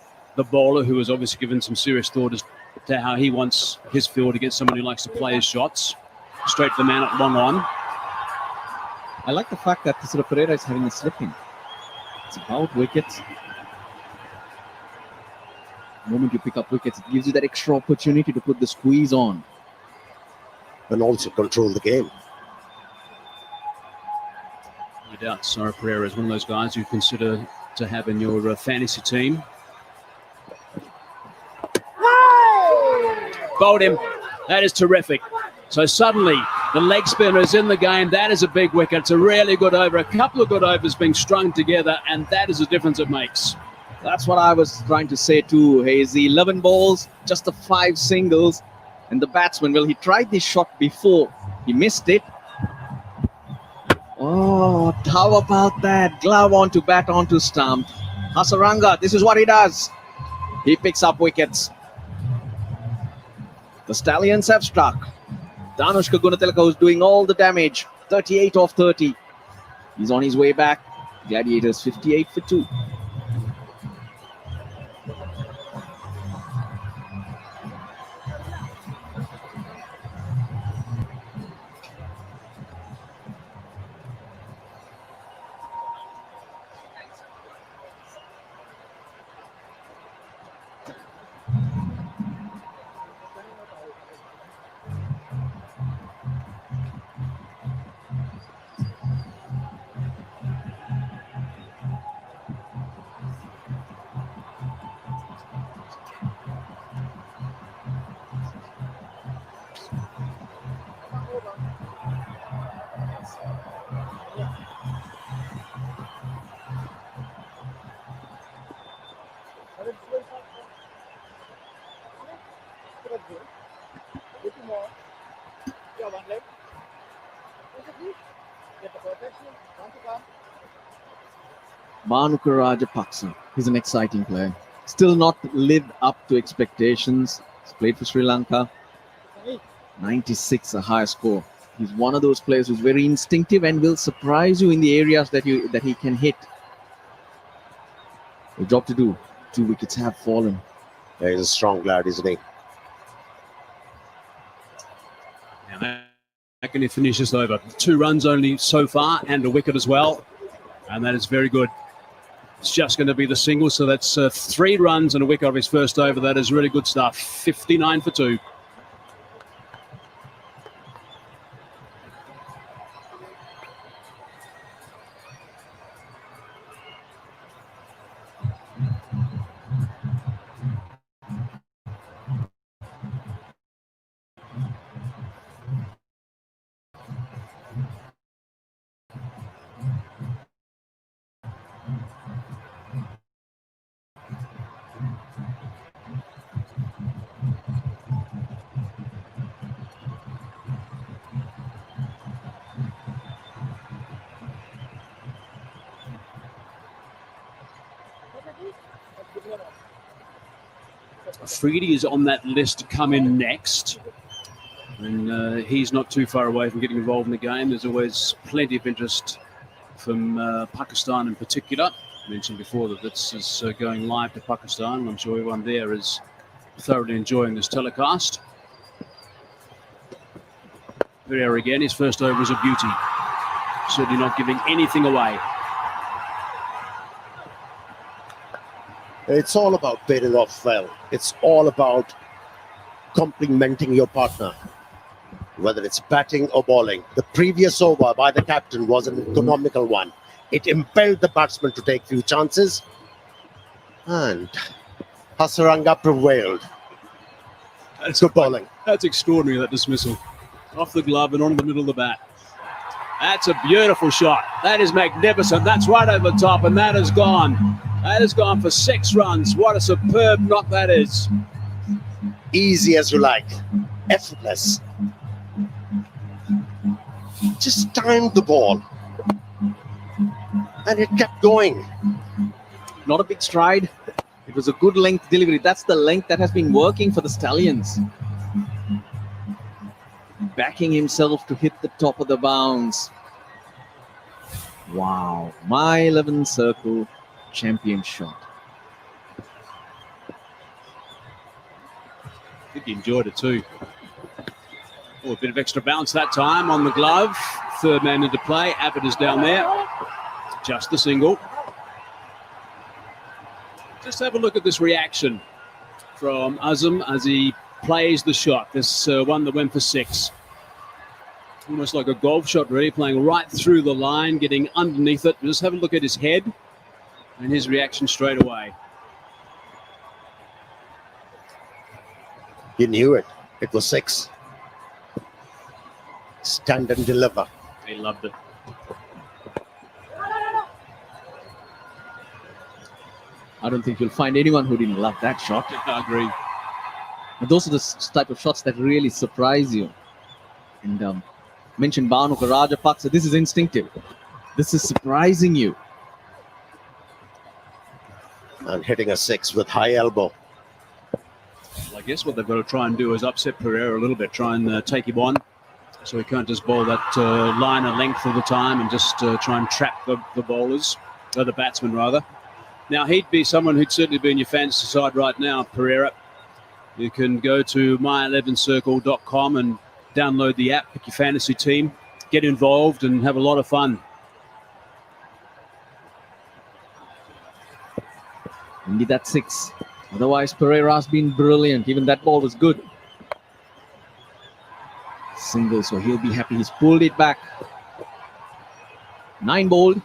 bowler, who has obviously given some serious thought as to how he wants his field against someone who likes to play his shots. Straight to the man at 1 on. I like the fact that Sara Pereira is having a slip-in. It's about wickets. The moment you pick up wickets, it gives you that extra opportunity to put the squeeze on. And also control the game. No doubt, Sara Pereira is one of those guys you consider to have in your fantasy team. Bowled him. That is terrific. So suddenly, the leg spinner is in the game. That is a big wicket. It's a really good over. A couple of good overs being strung together, and that is the difference it makes. That's what I was trying to say too, Hazy. 11 balls, just the 5 singles. And the batsman, well, he tried this shot before. He missed it. Oh, how about that? Glove onto bat onto stump. Hasaranga, this is what he does. He picks up wickets. The Stallions have struck. Danushka Gunatilaka, who's doing all the damage. 38 off 30. He's on his way back. Gladiators 58 for 2. Manuka Rajapaksa. He's an exciting player. Still not lived up to expectations. He's played for Sri Lanka. 96, a high score. He's one of those players who's very instinctive and will surprise you in the areas that he can hit. A job to do. 2 wickets have fallen. Yeah, he's a strong lad, isn't he? How can he finish this over? 2 runs only so far and a wicket as well. And that is very good. It's just going to be the single, so that's 3 runs and a wicket off his first over. That is really good stuff. 59 for 2. Freedy is on that list to come in next. And he's not too far away from getting involved in the game. There's always plenty of interest from Pakistan in particular. I mentioned before that this is going live to Pakistan, and I'm sure everyone there is thoroughly enjoying this telecast. Pereira again, his first over was a beauty. Certainly not giving anything away. It's all about pairing off well. It's all about complementing your partner, whether it's batting or bowling. The previous over by the captain was an economical one. It impelled the batsman to take few chances, and Hasaranga prevailed. That's good bowling. That's extraordinary, that dismissal. Off the glove and on the middle of the bat. That's a beautiful shot. That is magnificent. That's right over the top, and that has gone. That has gone for 6 runs. What a superb knock that is. Easy as you like. Effortless. Just timed the ball, and it kept going. Not a big stride. It was a good length delivery. That's the length that has been working for the Stallions. Backing himself to hit the top of the bounce. Wow. My 11 circle champion shot. I think he enjoyed it too. Oh, a bit of extra bounce that time on the glove. Third man into play. Abbott is down there. Just the single. Just have a look at this reaction from Azam as he plays the shot. This one that went for 6. Almost like a golf shot, really, playing right through the line, getting underneath it. Just have a look at his head and his reaction straight away. He knew it. It was 6. Stand and deliver. He loved it. I don't think you'll find anyone who didn't love that shot. I agree. But those are the type of shots that really surprise you. And mentioned Bhanuka Rajapaksa. This is instinctive. This is surprising you. And hitting a 6 with high elbow. Well, I guess what they've got to try and do is upset Pereira a little bit, try and take him on, so he can't just bowl that line of length all the time and just try and trap the bowlers, or the batsmen rather. Now, he'd be someone who'd certainly be in your fantasy side right now, Pereira. You can go to my11circle.com and download the app, pick your fantasy team, get involved and have a lot of fun. Only that 6. Otherwise, Pereira's been brilliant. Even that ball was good. Single, so he'll be happy. He's pulled it back. 9 bowled.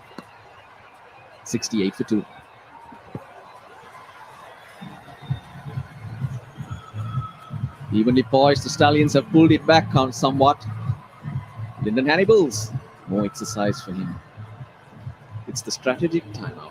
68 for 2. Evenly poised, the Stallions have pulled it back somewhat. Lyndon Hannibals, more exercise for him. It's the strategic timeout.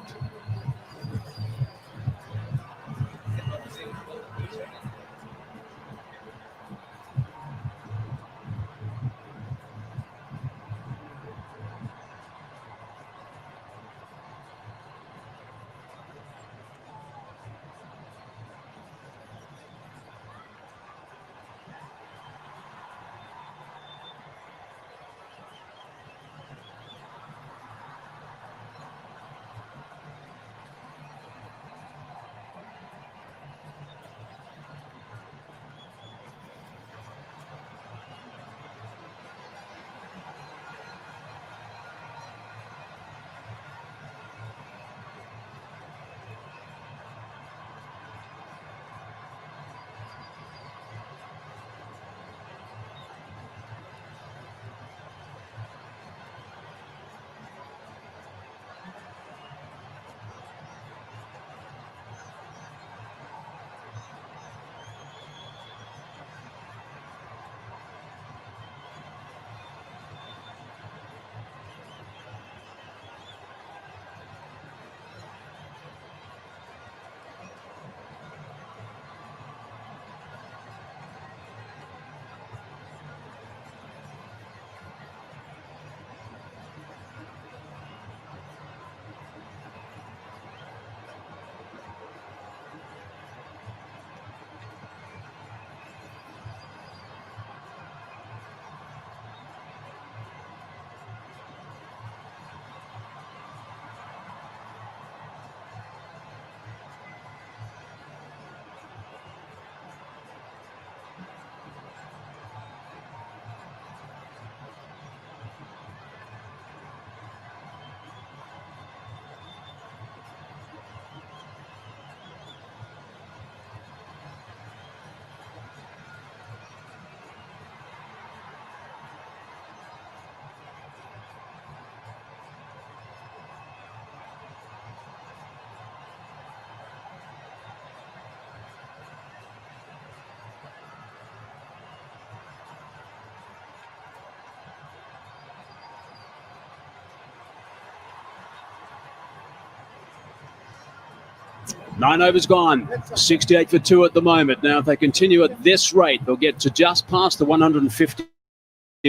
9 overs gone, 68 for 2 at the moment. Now, if they continue at this rate, they'll get to just past the 150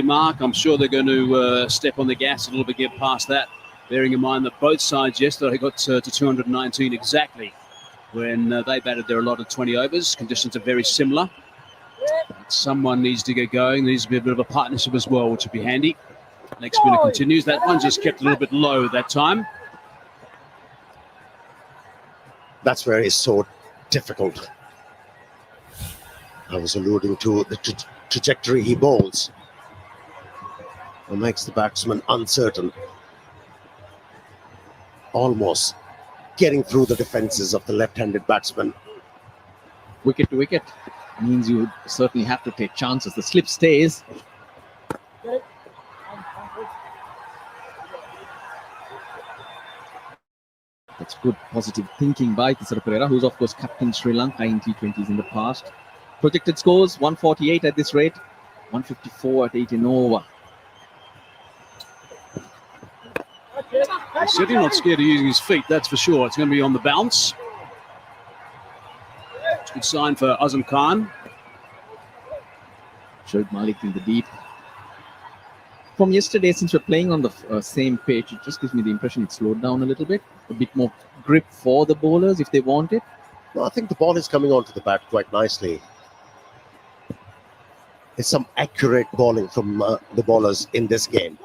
mark. I'm sure they're going to step on the gas a little bit, get past that, bearing in mind that both sides yesterday got to 219 exactly when they batted their allotted 20 overs. Conditions are very similar. Someone needs to get going. There needs to be a bit of a partnership as well, which would be handy. Next spinner continues. That one just kept a little bit low that time. That's where it's so difficult. I was alluding to the trajectory he bowls. It makes the batsman uncertain. Almost getting through the defenses of the left-handed batsman. Wicket to wicket means you certainly have to take chances. The slip stays. That's good positive thinking by Tisara Pereira, who's of course captain Sri Lanka in T20s in the past. Projected scores 148 at this rate, 154 at 18 over. He's certainly not scared of using his feet, that's for sure. It's going to be on the bounce. It's a good sign for Azam Khan. Shoaib Malik in the deep. From yesterday, since we're playing on the same pitch, it just gives me the impression it's slowed down a little bit. A bit more grip for the bowlers if they want it. No, I think the ball is coming onto the bat quite nicely. It's some accurate bowling from the bowlers in this game.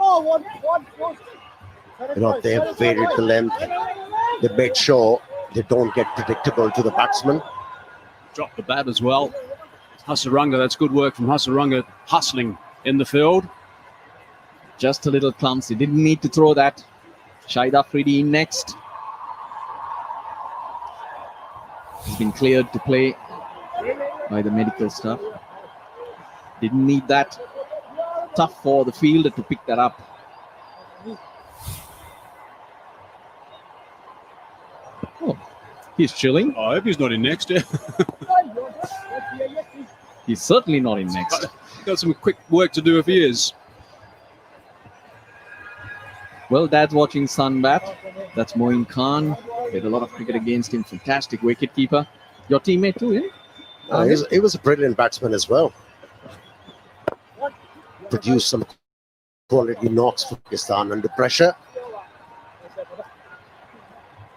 You know, they have varied the length. They made sure they don't get predictable to the batsman. Dropped the bat as well. Hasaranga, that's good work from Hasaranga, hustling in the field. Just a little clumsy. Didn't need to throw that. Shahid Afridi in next. He's been cleared to play by the medical staff. Didn't need that. Tough for the fielder to pick that up. Oh, he's chilling. I hope he's not in next. He's certainly not in next. Got some quick work to do if he is. Well, Dad's watching Sun bat. That's Moin Khan. Played a lot of cricket against him. Fantastic wicketkeeper. Your teammate too, yeah? He was a brilliant batsman as well. Produced some quality knocks for Pakistan under pressure.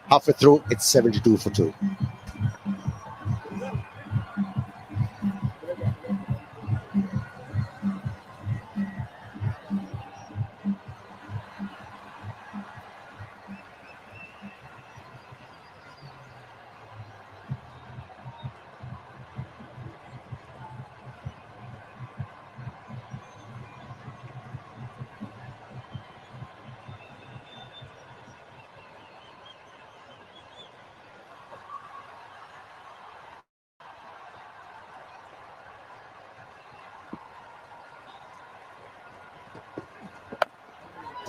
Halfway through, it's 72 for 2.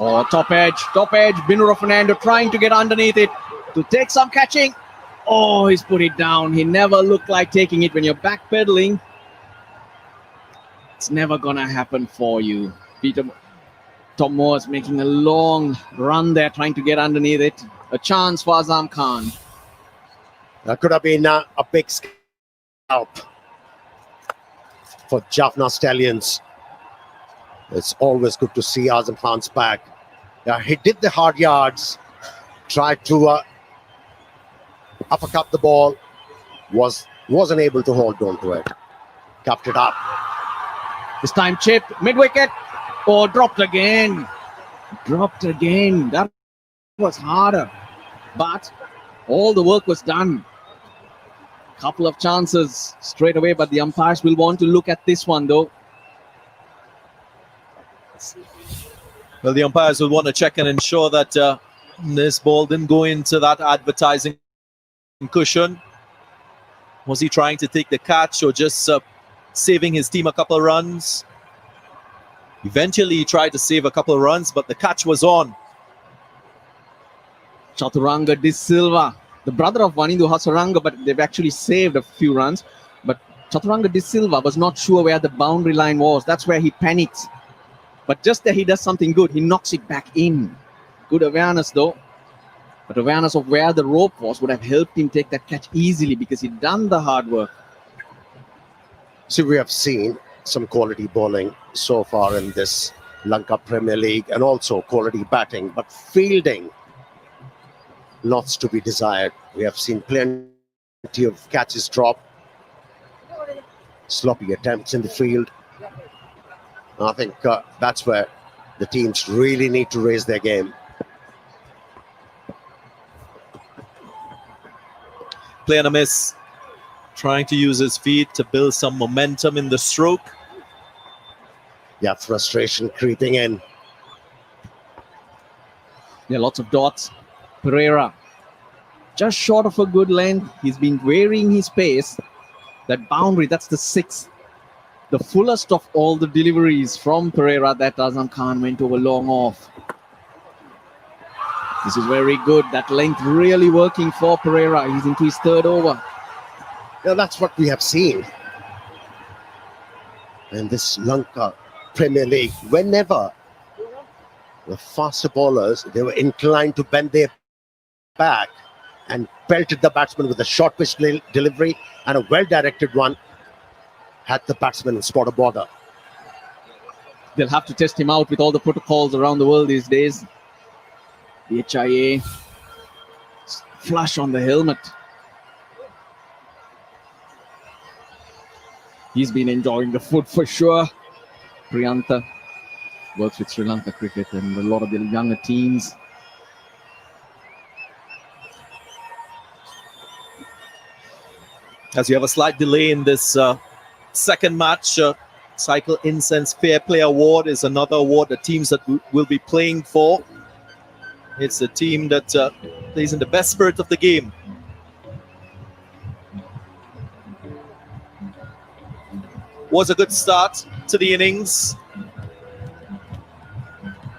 Oh, top edge. Binura Fernando trying to get underneath it to take some catching. Oh, he's put it down. He never looked like taking it. When you're backpedaling, it's never gonna happen for you. Tom Moore's making a long run there, trying to get underneath it. A chance for Azam Khan. That could have been a big scalp for JAFFNA Stallions. It's always good to see Azam Khan's back. He did the hard yards, tried to uppercut the ball, wasn't able to hold on to it. Capped it up. This time chipped, mid-wicket. Oh, dropped again. That was harder. But all the work was done. Couple of chances straight away, but the umpires will want to look at this one though. Well, the umpires will want to check and ensure that this ball didn't go into that advertising cushion. Was he trying to take the catch or just saving his team a couple of runs? Eventually, he tried to save a couple of runs, but the catch was on. Chaturanga De Silva, the brother of Wanindu Hasaranga, but they've actually saved a few runs. But Chaturanga De Silva was not sure where the boundary line was. That's where he panicked. But just there, he does something good. He knocks it back in. Good awareness, though. But awareness of where the rope was would have helped him take that catch easily because he'd done the hard work. See, we have seen some quality bowling so far in this Lanka Premier League and also quality batting, but fielding, lots to be desired. We have seen plenty of catches drop, sloppy attempts in the field. I think that's where the teams really need to raise their game. Play and a miss. Trying to use his feet to build some momentum in the stroke. Yeah, frustration creeping in. Yeah, lots of dots. Pereira, just short of a good length. He's been varying his pace. That boundary, that's the 6th. The fullest of all the deliveries from Pereira that Azam Khan went over long off. This is very good. That length really working for Pereira. He's into his 3rd over. Yeah, that's what we have seen in this Lanka Premier League. Whenever the faster bowlers, they were inclined to bend their back and pelted the batsman with a short pitch delivery, and a well-directed one had the batsman spot a border. They'll have to test him out with all the protocols around the world these days. The HIA flush on the helmet. He's been enjoying the food for sure. Priyantha works with Sri Lanka cricket and a lot of the younger teams. As you have a slight delay in this second match, Cycle Incense Fair Play Award is another award the teams that will be playing for. It's the team that plays in the best spirit of the game. Was a good start to the innings.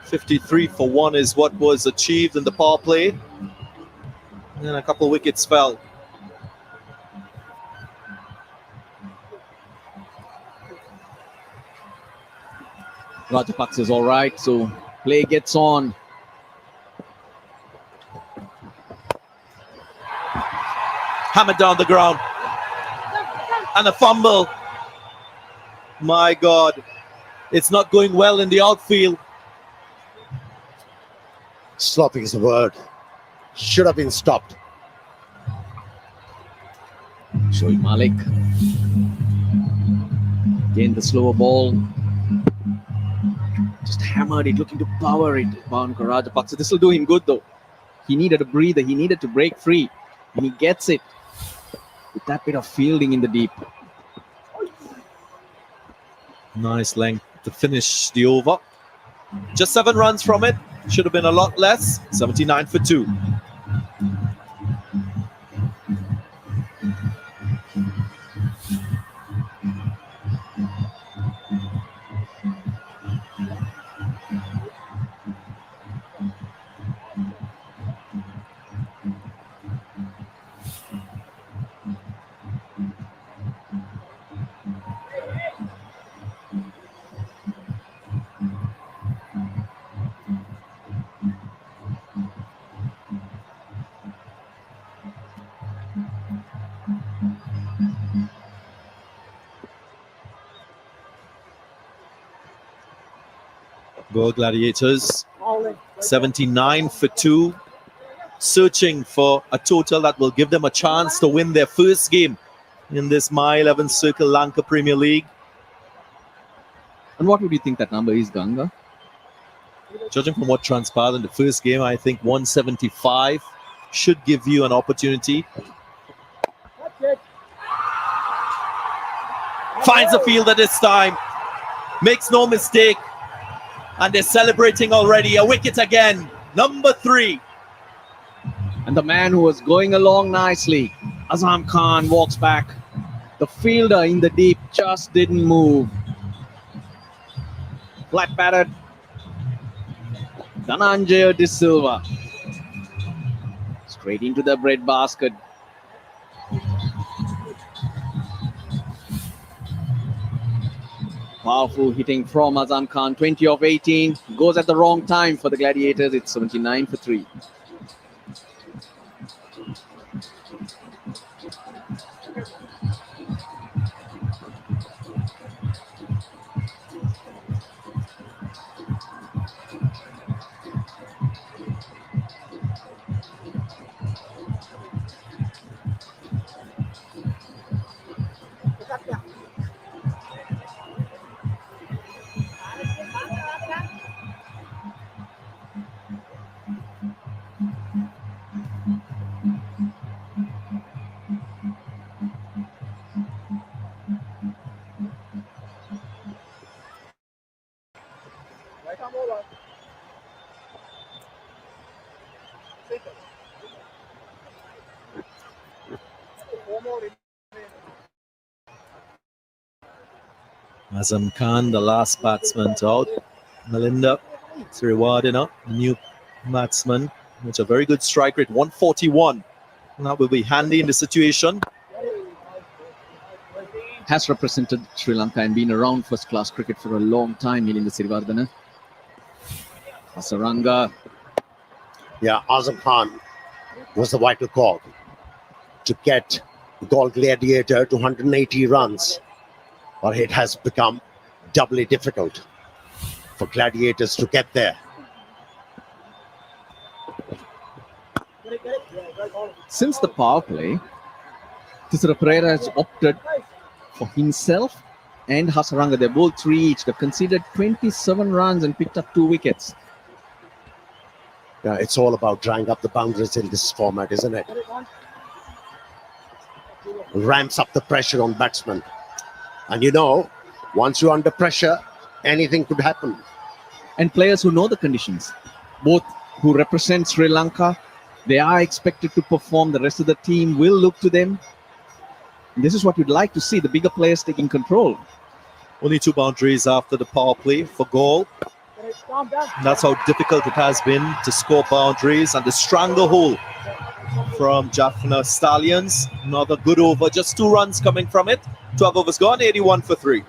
53 for 1 is what was achieved in the power play. And a couple of wickets fell. Rajapaksa is all right, so play gets on. Hammered down the ground. And a fumble. My God, it's not going well in the outfield. Sloppy is the word. Should have been stopped. Shoaib Malik. Again, the slower ball. Just hammered it, looking to power it. Bhanuka Rajapaksa. This will do him good though. He needed a breather. He needed to break free. And he gets it with that bit of fielding in the deep. Nice length to finish the over. Just 7 runs from it. Should have been a lot less. 79 for 2. Goal Gladiators, 79 for 2, searching for a total that will give them a chance to win their first game in this My 11 Circle Lanka Premier League. And what would you think that number is, Ganga? Judging from what transpired in the first game, I think 175 should give you an opportunity. Finds the fielder this time, makes no mistake. And they're celebrating already. A wicket again. Number 3. And the man who was going along nicely, Azam Khan, walks back. The fielder in the deep just didn't move. Flat batted. Dhananjaya De Silva. Straight into the bread basket. Powerful hitting from Azam Khan, 20 of 18. Goes at the wrong time for the Gladiators. It's 79 for 3. Azam Khan, the last batsman out. Melinda Suriyawewa, the new batsman, which a very good strike rate, 141. And that will be handy in the situation. Has represented Sri Lanka and been around first-class cricket for a long time, Milinda Siriwardena. Hasaranga. Yeah, Azam Khan was the vital call to get GALLE Gladiator to 180 runs. But it has become doubly difficult for Gladiators to get there. Since the power play, Thisara Perera has opted for himself and Hasaranga. They both reached, they've conceded 27 runs and picked up 2 wickets. Yeah, it's all about drying up the boundaries in this format, isn't it? Ramps up the pressure on batsmen. And you know, once you're under pressure, anything could happen. And players who know the conditions, both who represent Sri Lanka, they are expected to perform. The rest of the team will look to them. This is what you'd like to see, the bigger players taking control. Only 2 boundaries after the power play for GALLE. And that's how difficult it has been to score boundaries. And the stranglehold from JAFFNA Stallions. Another good over, just 2 runs coming from it. 12 overs gone, 81 for 3.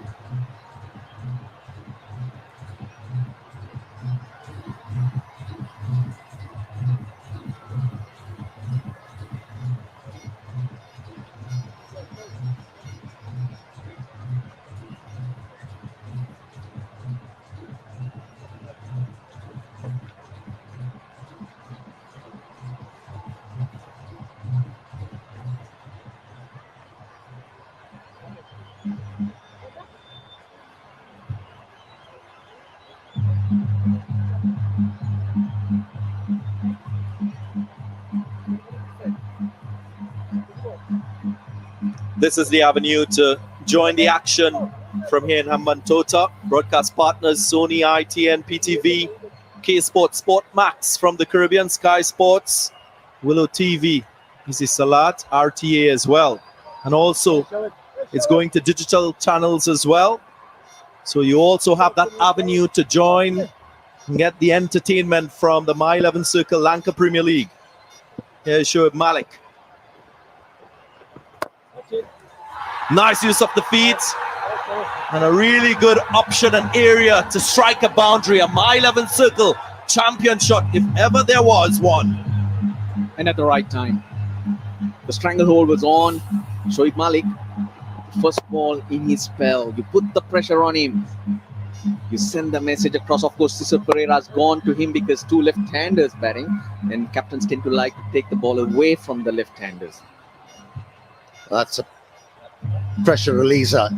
This is the avenue to join the action from here in Hambantota. Broadcast partners Sony, ITN, PTV, K Sports, Sport Max from the Caribbean, Sky Sports, Willow TV, Easy Salat, RTA as well. And also it's going to digital channels as well. So you also have that avenue to join and get the entertainment from the My 11 Circle Lanka Premier League. Here's Shoaib Malik. Nice use of the feet and a really good option and area to strike a boundary, a My 11 Circle champion shot if ever there was one. And at the right time. The stranglehold was on. Shoaib Malik, first ball in his spell. You put the pressure on him. You send the message across. Of course, Thisara Perera has gone to him because 2 left-handers batting, and captains tend to like to take the ball away from the left-handers. That's a pressure releaser.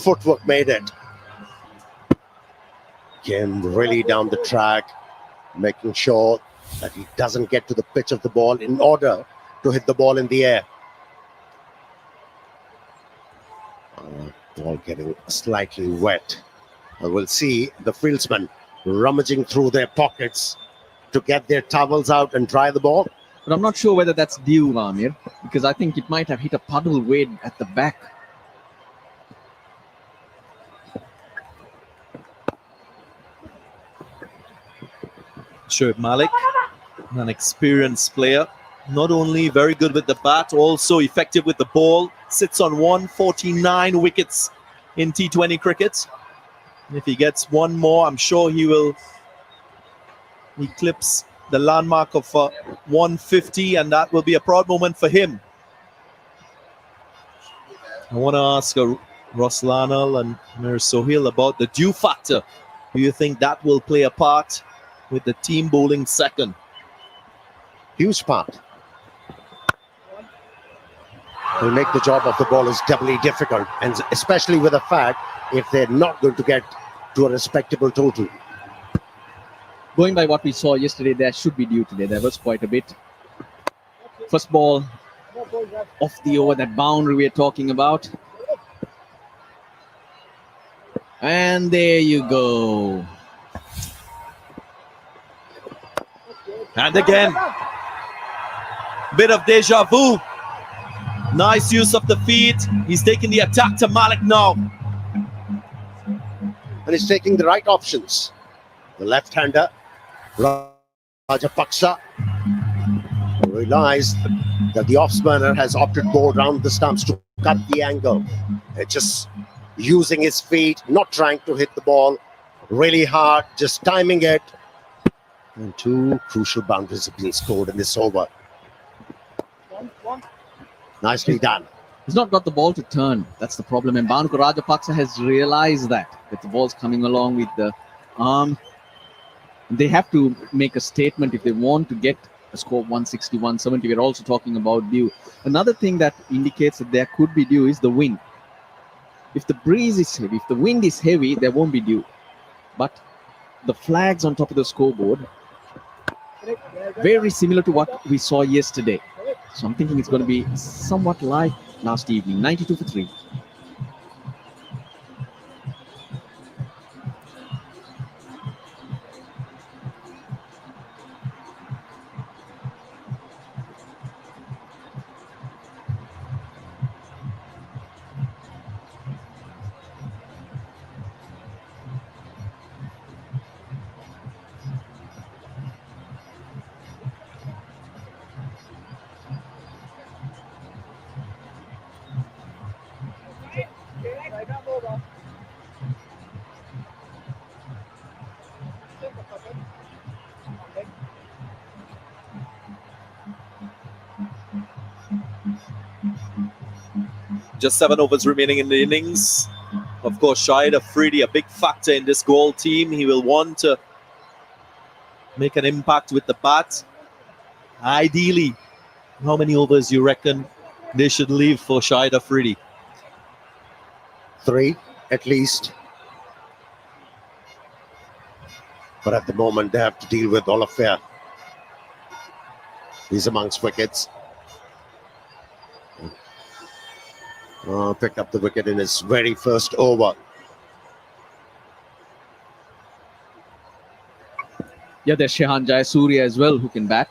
Footwork made it. Came really down the track, making sure that he doesn't get to the pitch of the ball in order to hit the ball in the air. Ball getting slightly wet. And we'll see the fieldsmen rummaging through their pockets to get their towels out and dry the ball. But I'm not sure whether that's due, Amir, because I think it might have hit a puddle way at the back. Shoaib Malik, an experienced player, not only very good with the bat, also effective with the ball, sits on 149 wickets in T20 cricket. And if he gets one more, I'm sure he will eclipse the landmark of 150, and that will be a proud moment for him. I want to ask Ross Lanal and Mir Sohail about the due factor. Do you think that will play a part with the team bowling second? Huge part. Will make the job of the bowlers doubly difficult, and especially with the fact if they're not going to get to a respectable total. Going by what we saw yesterday, there should be due today. There was quite a bit. First ball off the over, that boundary we're talking about. And there you go. And again, bit of deja vu. Nice use of the feet. He's taking the attack to Malik now. and he's taking the right options. The left-hander, Rajapaksa, realized that the off-spinner has opted more round the stumps to cut the angle. Just using his feet, not trying to hit the ball really hard, just timing it. And two crucial boundaries have been scored in this over. Nicely done. He's not got the ball to turn. That's the problem. And Bhanuka Rajapaksa has realized that the ball's coming along with the arm. They have to make a statement if they want to get a score of 160, 170. We're also talking about dew. Another thing that indicates that there could be dew is the wind. If the breeze is heavy, if the wind is heavy, there won't be dew. But the flags on top of the scoreboard, very similar to what we saw yesterday. So I'm thinking it's going to be somewhat like last evening, 92 for 3. Just 7 overs remaining in the innings. Of course, Shahid Afridi, a big factor in this goal team. He will want to make an impact with the bat. Ideally, how many overs you reckon they should leave for Shahid Afridi? 3 at least. But at the moment, they have to deal with Oliver. He's amongst wickets. Picked up the wicket in his very first over. Yeah, there's Shehan Jayasuriya as well who can bat.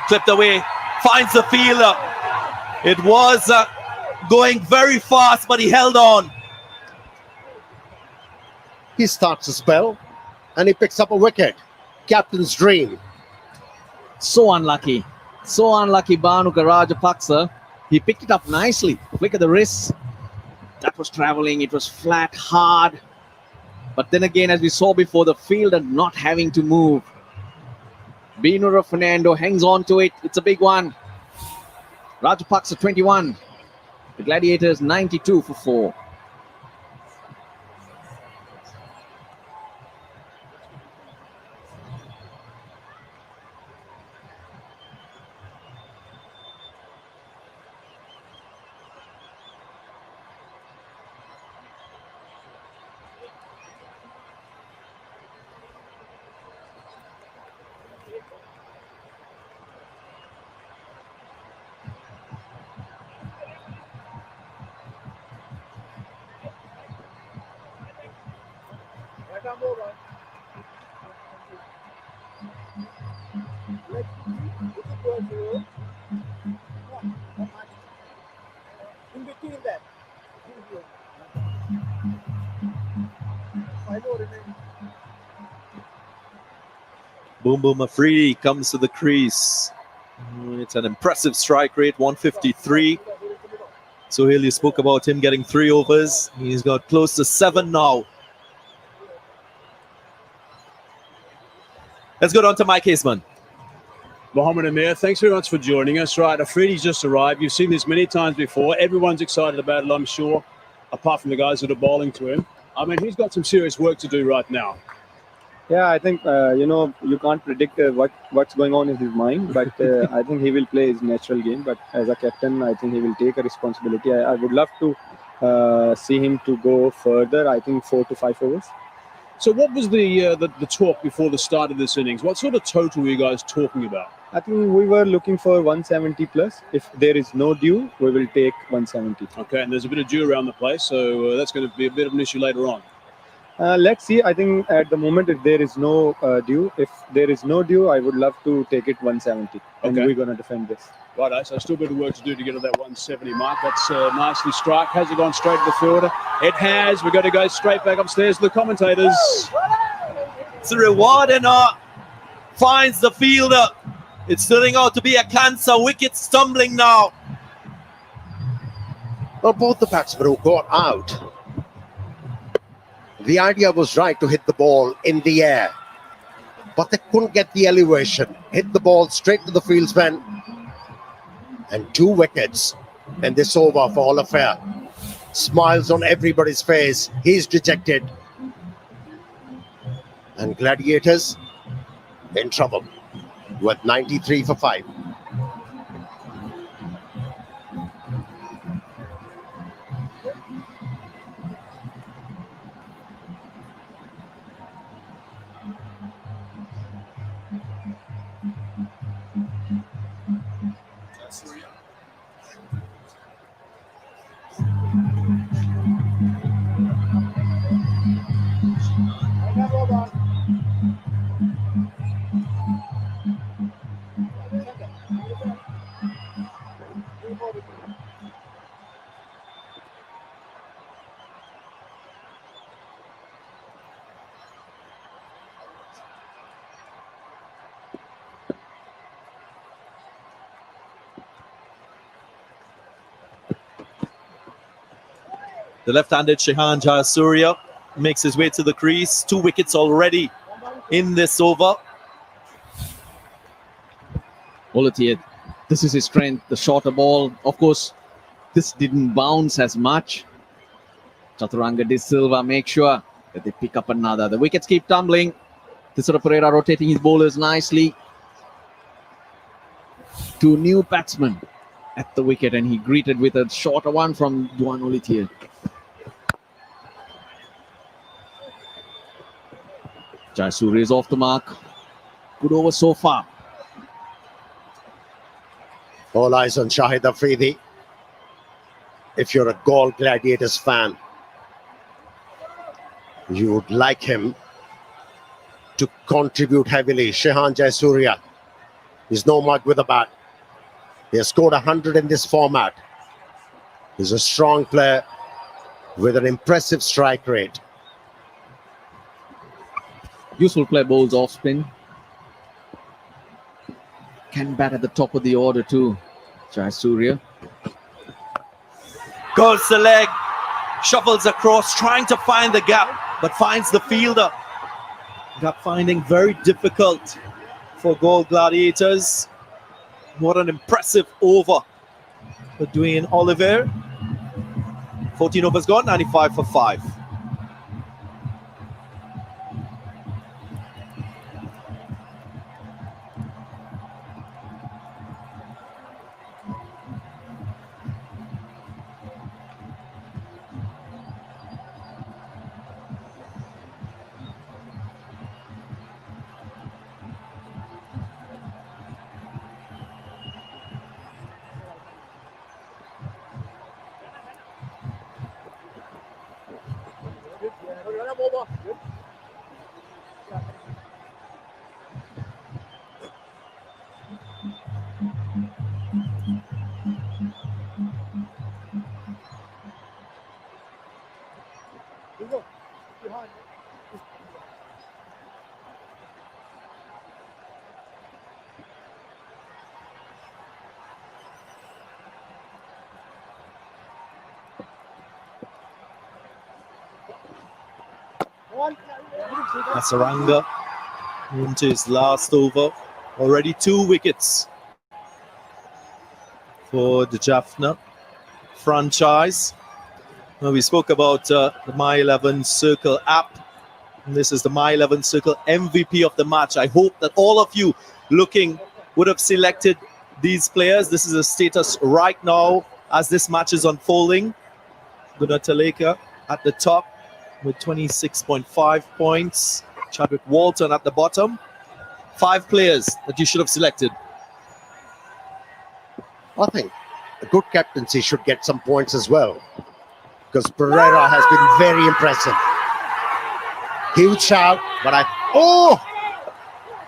Clipped away, finds the fielder. It was going very fast, but he held on. He starts a spell and he picks up a wicket. Captain's dream. So unlucky. So unlucky, Bhanuka Rajapaksa. He picked it up nicely. Look at the wrist. That was traveling. It was flat, hard. But then again, as we saw before, the fielder not having to move. Binura Fernando hangs on to it. It's a big one. Rajapaksa 21. The Gladiators 92 for 4. Boom Boom Afridi comes to the crease. It's an impressive strike rate, 153. Sohail, you spoke about him getting 3 overs. He's got close to 7 now. Let's go down to Mike Haseman. Mohammed Amir, thanks very much for joining us. Right, Afridi's just arrived. You've seen this many times before. Everyone's excited about it, I'm sure, apart from the guys that are bowling to him. I mean, he's got some serious work to do right now. Yeah, I think, you can't predict what's going on in his mind, but I think he will play his natural game. But as a captain, I think he will take a responsibility. I would love to see him to go further, I think 4 to 5 overs. So what was the talk before the start of this innings? What sort of total were you guys talking about? I think we were looking for 170 plus. If there is no dew, we will take 170. Okay, and there's a bit of dew around the place, so that's going to be a bit of an issue later on. Let's see. I think at the moment, if there is no due, I would love to take it 170, and Okay. we're going to defend this. Righto, so still a bit of work to do to get to that 170 mark. That's nicely struck. Has it gone straight to the fielder? It has. We've got to go straight back upstairs to the commentators. Suriyawewa finds the fielder. It's turning out to be a cancer. Wicket stumbling now. Well, both the batsmen who got out, the idea was right to hit the ball in the air, but they couldn't get the elevation. Hit the ball straight to the fieldsman, and 2 wickets in this over for all affair. Smiles on everybody's face. He's dejected, and Gladiators in trouble with 93 for 5. The left-handed Hambantota Suriyawewa makes his way to the crease. 2 wickets already in this over. Olatier, this is his strength, the shorter ball. Of course, this didn't bounce as much. Chaturanga De Silva make sure that they pick up another. The wickets keep tumbling. Thisara Perera rotating his bowlers nicely. 2 new batsmen at the wicket, and he greeted with a shorter one from Duan Olatier. Jayasuriya is off the mark. Good over so far. All eyes on Shahid Afridi. If you're a GALLE Gladiators fan, you would like him to contribute heavily. Shehan Jayasuriya is no mug with a bat. He has scored 100 in this format. He's a strong player with an impressive strike rate. Useful play, bowls off spin. Can bat at the top of the order too. Jayasuriya. Goes the leg, shuffles across, trying to find the gap, but finds the fielder. Gap finding very difficult for GALLE Gladiators. What an impressive over for Dwayne Oliver. 14 overs gone, 95 for 5. Hasaranga into his last over. Already 2 wickets for the JAFFNA franchise. Now, we spoke about the My 11 Circle app. And this is the My 11 Circle MVP of the match. I hope that all of you looking would have selected these players. This is the status right now as this match is unfolding. Gunataleka at the top with 26.5 points. Chadwick Walton at the bottom. 5 players that you should have selected. I think a good captaincy should get some points as well, because Pereira has been very impressive. Huge shout, but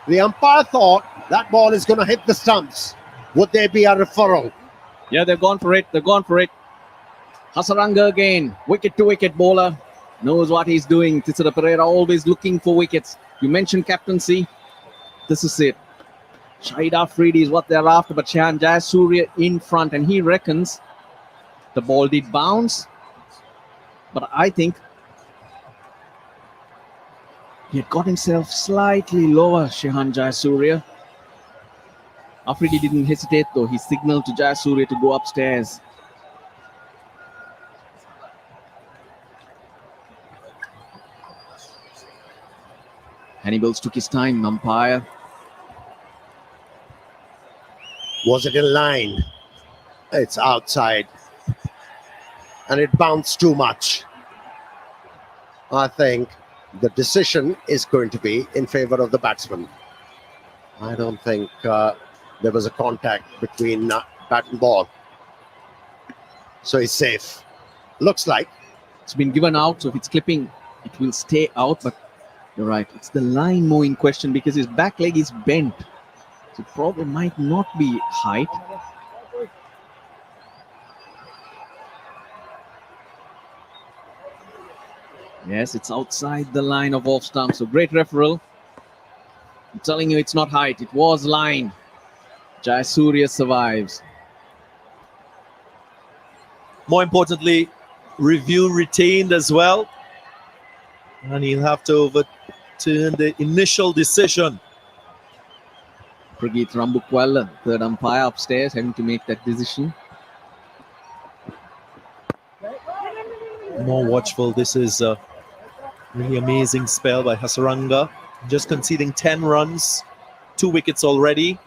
the umpire thought that ball is going to hit the stumps. Would there be a referral? Yeah, they've gone for it. They've gone for it. Hasaranga again, wicket to wicket bowler. Knows what he's doing. Tissara Pereira always looking for wickets. You mentioned captaincy. This is it. Shahid Afridi is what they're after, but Shehan Jayasuriya in front, and he reckons the ball did bounce. But I think he had got himself slightly lower, Shehan Jayasuriya. Afridi didn't hesitate though. He signaled to Jayasuriya to go upstairs. Hannibals took his time, umpire. Was it in line? It's outside. And it bounced too much. I think the decision is going to be in favor of the batsman. I don't think there was a contact between bat and ball. So he's safe. Looks like. It's been given out, so if it's clipping, it will stay out, but you're right. It's the line more in question because his back leg is bent. So problem might not be height. Yes, it's outside the line of off stump. So great referral. I'm telling you, it's not height. It was line. Jayasuriya survives. More importantly, review retained as well. And he'll have to overturn the initial decision. Prageet Rambukwala, third umpire upstairs, having to make that decision. More watchful. This is a really amazing spell by Hasaranga. Just conceding 10 runs, 2 wickets already.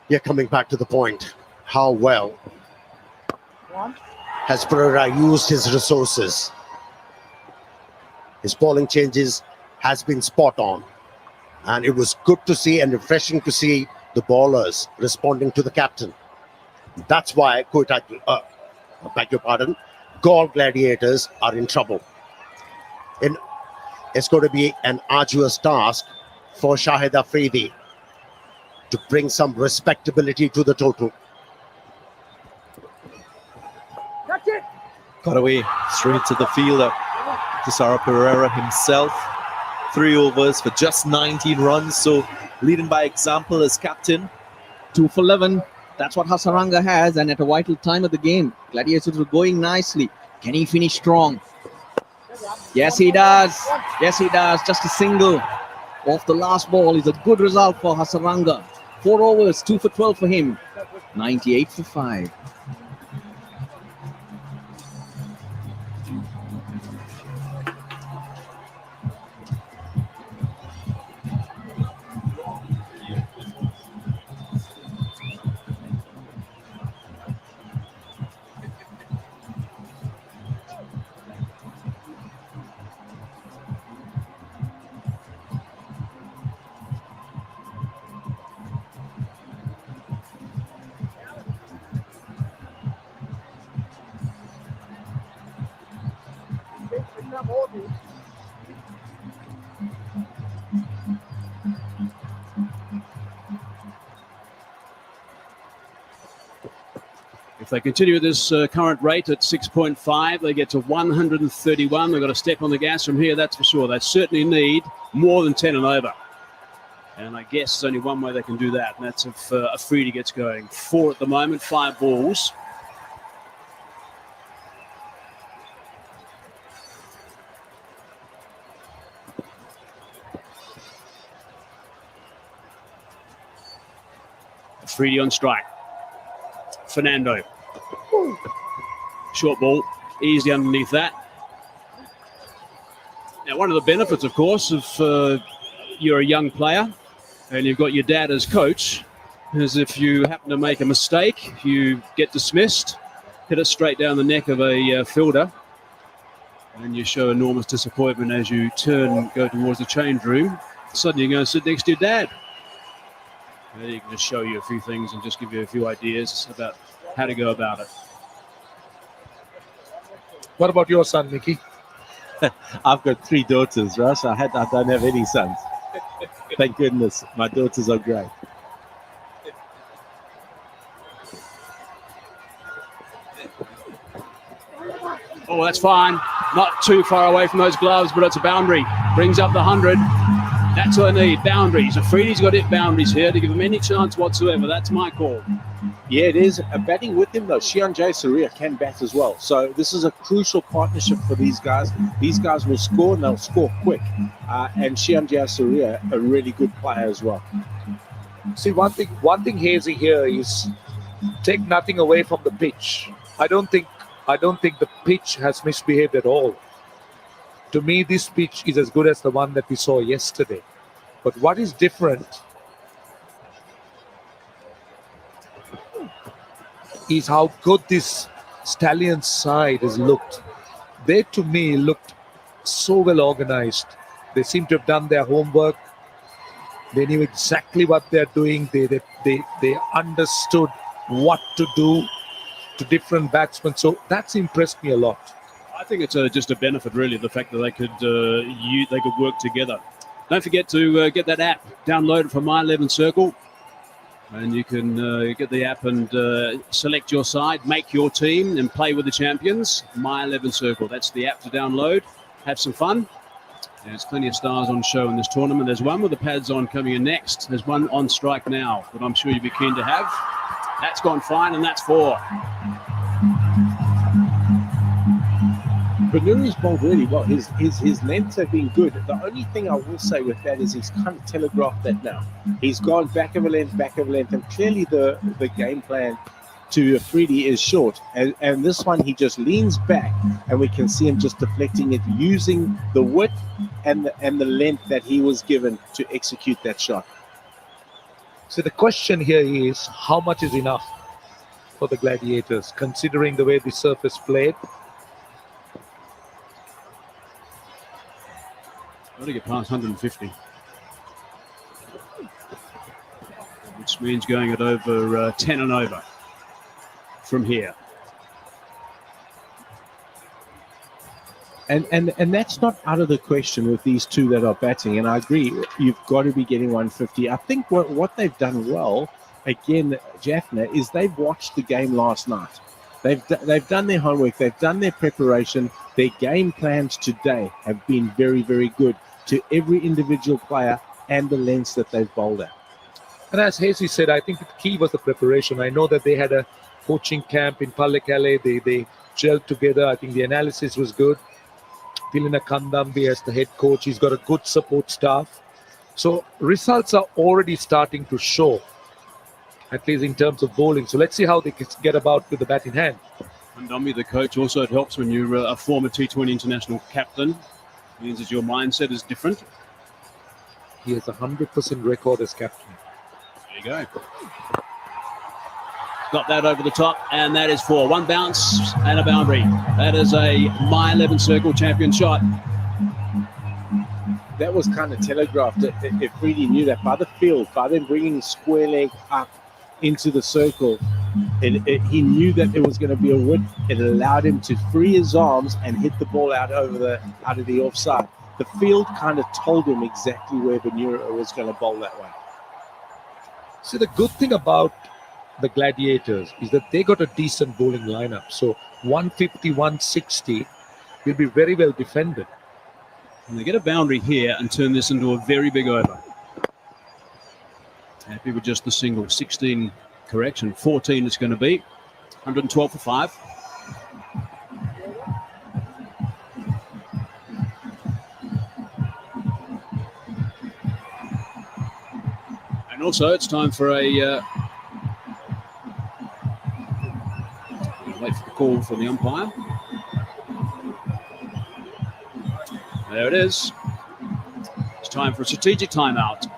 Yeah, coming back to the point, how well has Pereira used his resources? His bowling changes has been spot on. And it was good to see and refreshing to see the bowlers responding to the captain. That's why, beg your pardon, GALLE Gladiators are in trouble. It's going to be an arduous task for Shahid Afridi to bring some respectability to the total. Got away straight to the fielder. Tissara Pereira himself. 3 overs for just 19 runs. So leading by example as captain. 2 for 11. That's what Hasaranga has, and at a vital time of the game. Gladiators are going nicely. Can he finish strong? Yes, he does. Yes, he does. Just a single off the last ball is a good result for Hasaranga. 4 overs, 2 for 12 for him. 98 for 5. If they continue at this current rate at 6.5, they get to 131. They've got to step on the gas from here, that's for sure. They certainly need more than 10 and over. And I guess there's only one way they can do that, and that's if Afridi gets going. 4 at the moment, 5 balls. Afridi on strike. Fernando. Short ball, easy underneath that. Now, one of the benefits, of course, of you're a young player and you've got your dad as coach, is if you happen to make a mistake, you get dismissed, hit it straight down the neck of a fielder, and you show enormous disappointment as you turn and go towards the change room. Suddenly you're going to sit next to your dad. And he can just show you a few things and just give you a few ideas about how to go about it. What about your son, Mickey? I've got 3 daughters, Russ. I don't have any sons. Thank goodness. My daughters are great. Oh, that's fine. Not too far away from those gloves, but it's a boundary. Brings up the 100. That's what I need, boundaries. Afridi's got it boundaries here to give him any chance whatsoever. That's my call. Yeah, it is. Batting with him, though, Shianjay Suriya can bat as well. So this is a crucial partnership for these guys. These guys will score, and they'll score quick. And Shianjay Suriya, a really good player as well. See, one thing hazy here is take nothing away from the pitch. I don't think the pitch has misbehaved at all. To me, this pitch is as good as the one that we saw yesterday. But what is different is how good this Stallions side has looked. They, to me, looked so well organized. They seem to have done their homework. They knew exactly what they're doing. They understood what to do to different batsmen. So that's impressed me a lot. I think it's just a benefit, really, the fact that they could work together. Don't forget to get that app downloaded from My 11 Circle, and you can get the app and select your side, make your team, and play with the champions. My 11 Circle. That's the app to download. Have some fun. There's plenty of stars on show in this tournament. There's one with the pads on coming in next. There's one on strike now that I'm sure you'd be keen to have. That's gone fine, and that's 4. Banuri's bowled really well. His lengths have been good. The only thing I will say with that is he's kind of telegraphed that now. He's gone back of a length, and clearly the game plan to Afridi is short. And this one, he just leans back, and we can see him just deflecting it, using the width and the length that he was given to execute that shot. So the question here is, how much is enough for the Gladiators, considering the way the surface played? Got to get past 150, which means going at over 10 and over from here. And that's not out of the question with these two that are batting. And I agree, you've got to be getting 150. I think what they've done well, again, JAFFNA, is they've watched the game last night. They've done their homework. They've done their preparation. Their game plans today have been very, very good to every individual player and the lengths that they've bowled at. And as Hazy said, I think the key was the preparation. I know that they had a coaching camp in Pallekele. They gelled together. I think the analysis was good. Tilina Kandambi as the head coach. He's got a good support staff. So results are already starting to show, at least in terms of bowling. So let's see how they get about with the bat in hand. Kandambi, the coach, also it helps when you're a former T20 international captain. It means that your mindset is different. He has a 100% record as captain. There you go. Got that over the top, and that is 4. 1 bounce and a boundary. That is a My 11 Circle champion shot. That was kind of telegraphed. If Freddie knew that by the field, by them bringing square leg up into the circle, he knew that there was going to be a width. It allowed him to free his arms and hit the ball out of the offside. The field kind of told him exactly where Banura was going to bowl that way. See, the good thing about the Gladiators is that they got a decent bowling lineup. So 150, 160 will be very well defended. And they get a boundary here and turn this into a very big over. Happy with just the single. 16 correction, 14 it's going to be. 112 for 5. And also it's time for a wait for the call from the umpire. There it is. It's time for a strategic timeout.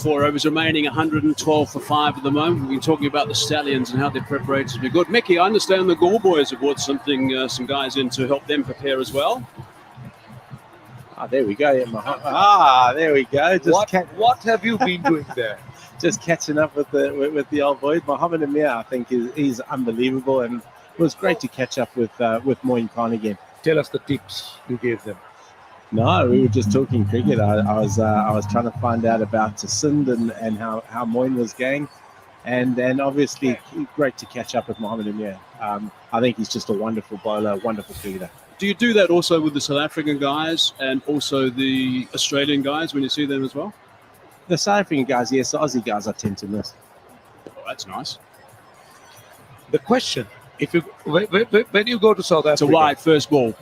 4 overs remaining, 112 for 5 at the moment. We've been talking about the Stallions and how their preparations have been good. Mickey, I understand the Gall boys have brought some guys in to help them prepare as well. Ah, there we go. There we go. What have you been doing there? Just catching up with the old boys. Mohammed Amir, I think, is unbelievable, and it was great to catch up with Moin Khan again. Tell us the tips you gave them. No, we were just talking cricket. I was trying to find out about Sindh and how Moin was going, and obviously great to catch up with Mohammed Amir. I think he's just a wonderful bowler, a wonderful cricketer. Do you do that also with the South African guys and also the Australian guys when you see them as well? The South African guys, yes. The Aussie guys I tend to miss. Oh, that's nice. The question: when you go to South Africa, it's a wide first ball.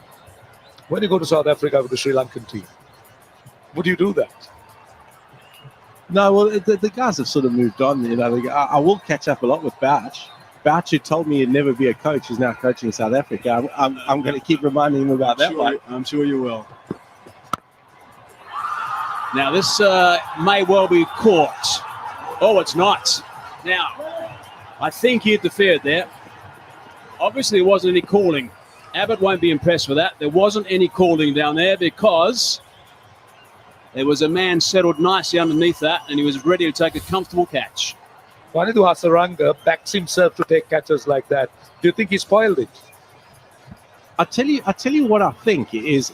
When you go to South Africa with the Sri Lankan team, would you do that? No, well, the guys have sort of moved on. You know, I will catch up a lot with Bouch. Bouch, who told me he'd never be a coach, is now coaching South Africa. I'm going to keep reminding him about that one. I'm sure you will. Now, this may well be caught. Oh, it's not. Now, I think he interfered there. Obviously, there wasn't any calling. Abbott won't be impressed with that. There wasn't any calling down there because there was a man settled nicely underneath that, and he was ready to take a comfortable catch. Wanindu Hasaranga backs himself to take catches like that. Do you think he spoiled it? I tell you what I think is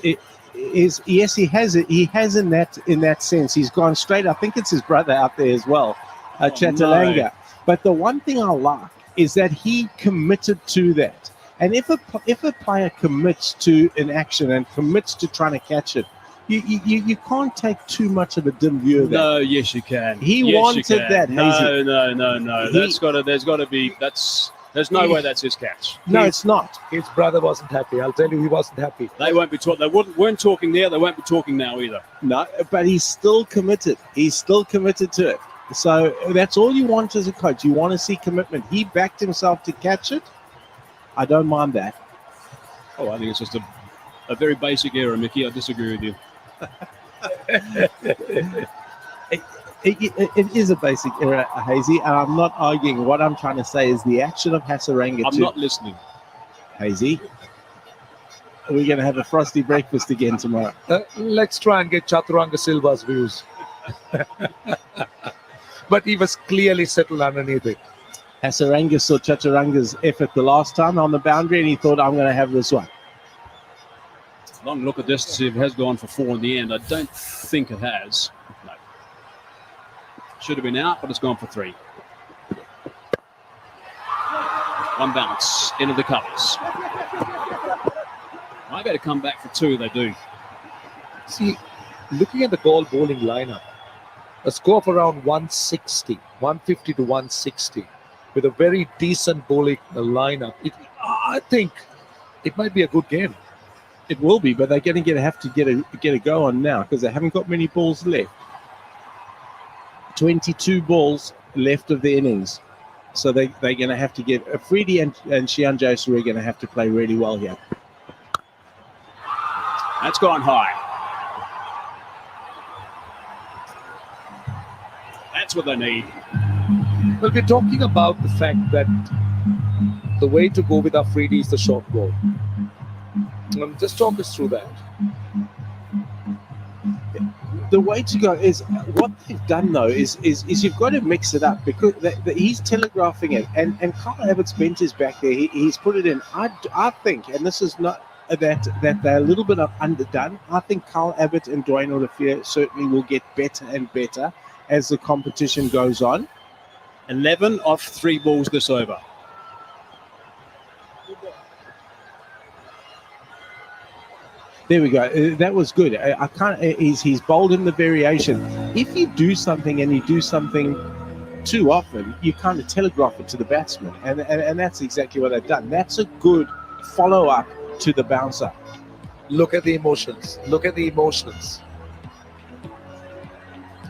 yes, he has it. He has in that sense. He's gone straight. I think it's his brother out there as well, Chatalanga. No. But the one thing I like is that he committed to that. And if a player commits to an action and commits to trying to catch it, you can't take too much of a dim view of that. No, yes you can. He yes, wanted that. No. There's no way that's his catch. No, it's not. His brother wasn't happy. I'll tell you, he wasn't happy. They won't be talking. They weren't talking there. They won't be talking now either. No, but he's still committed. He's still committed to it. So that's all you want as a coach. You want to see commitment. He backed himself to catch it. I don't mind that. Oh, I think it's just a very basic error, Mickey. I disagree with you. It is a basic error, Hazy, and I'm not arguing. What I'm trying to say is the action of Hasaranga. I'm not listening. Hazy, we're going to have a frosty breakfast again tomorrow. Let's try and get Chaturanga Silva's views. But he was clearly settled underneath it. Hasaranga saw Chaturanga's effort the last time on the boundary, and he thought, I'm going to have this one. Long look at this to see if it has gone for 4 in the end. I don't think it has. No. Should have been out, but it's gone for 3. One bounce into the covers. I better come back for 2. They do. See, looking at the Gall bowling lineup, a score of around 160, 150 to 160, with a very decent bowling lineup. I think it might be a good game. It will be, but they're going to have to get a go on now because they haven't got many balls left. 22 balls left of the innings. So they're going to have to get Afridi and Shian Joseph are going to have to play really well here. That's gone high. That's what they need. Well, we're talking about the fact that the way to go with Afridi is the short ball. Just talk us through that. The way to go is what they've done though is you've got to mix it up because he's telegraphing it, and Carl Abbott's bent his back there. He's put it in. I think, and this is not that they're a little bit underdone. I think Carl Abbott and Dwayne Olafia certainly will get better and better as the competition goes on. 11 off 3 balls this over. There we go. That was good. I can't. He's bowled in the variation. If you do something and you do something too often, you kind of telegraph it to the batsman, and that's exactly what they've done. That's a good follow-up to the bouncer. Look at the emotions. Look at the emotions.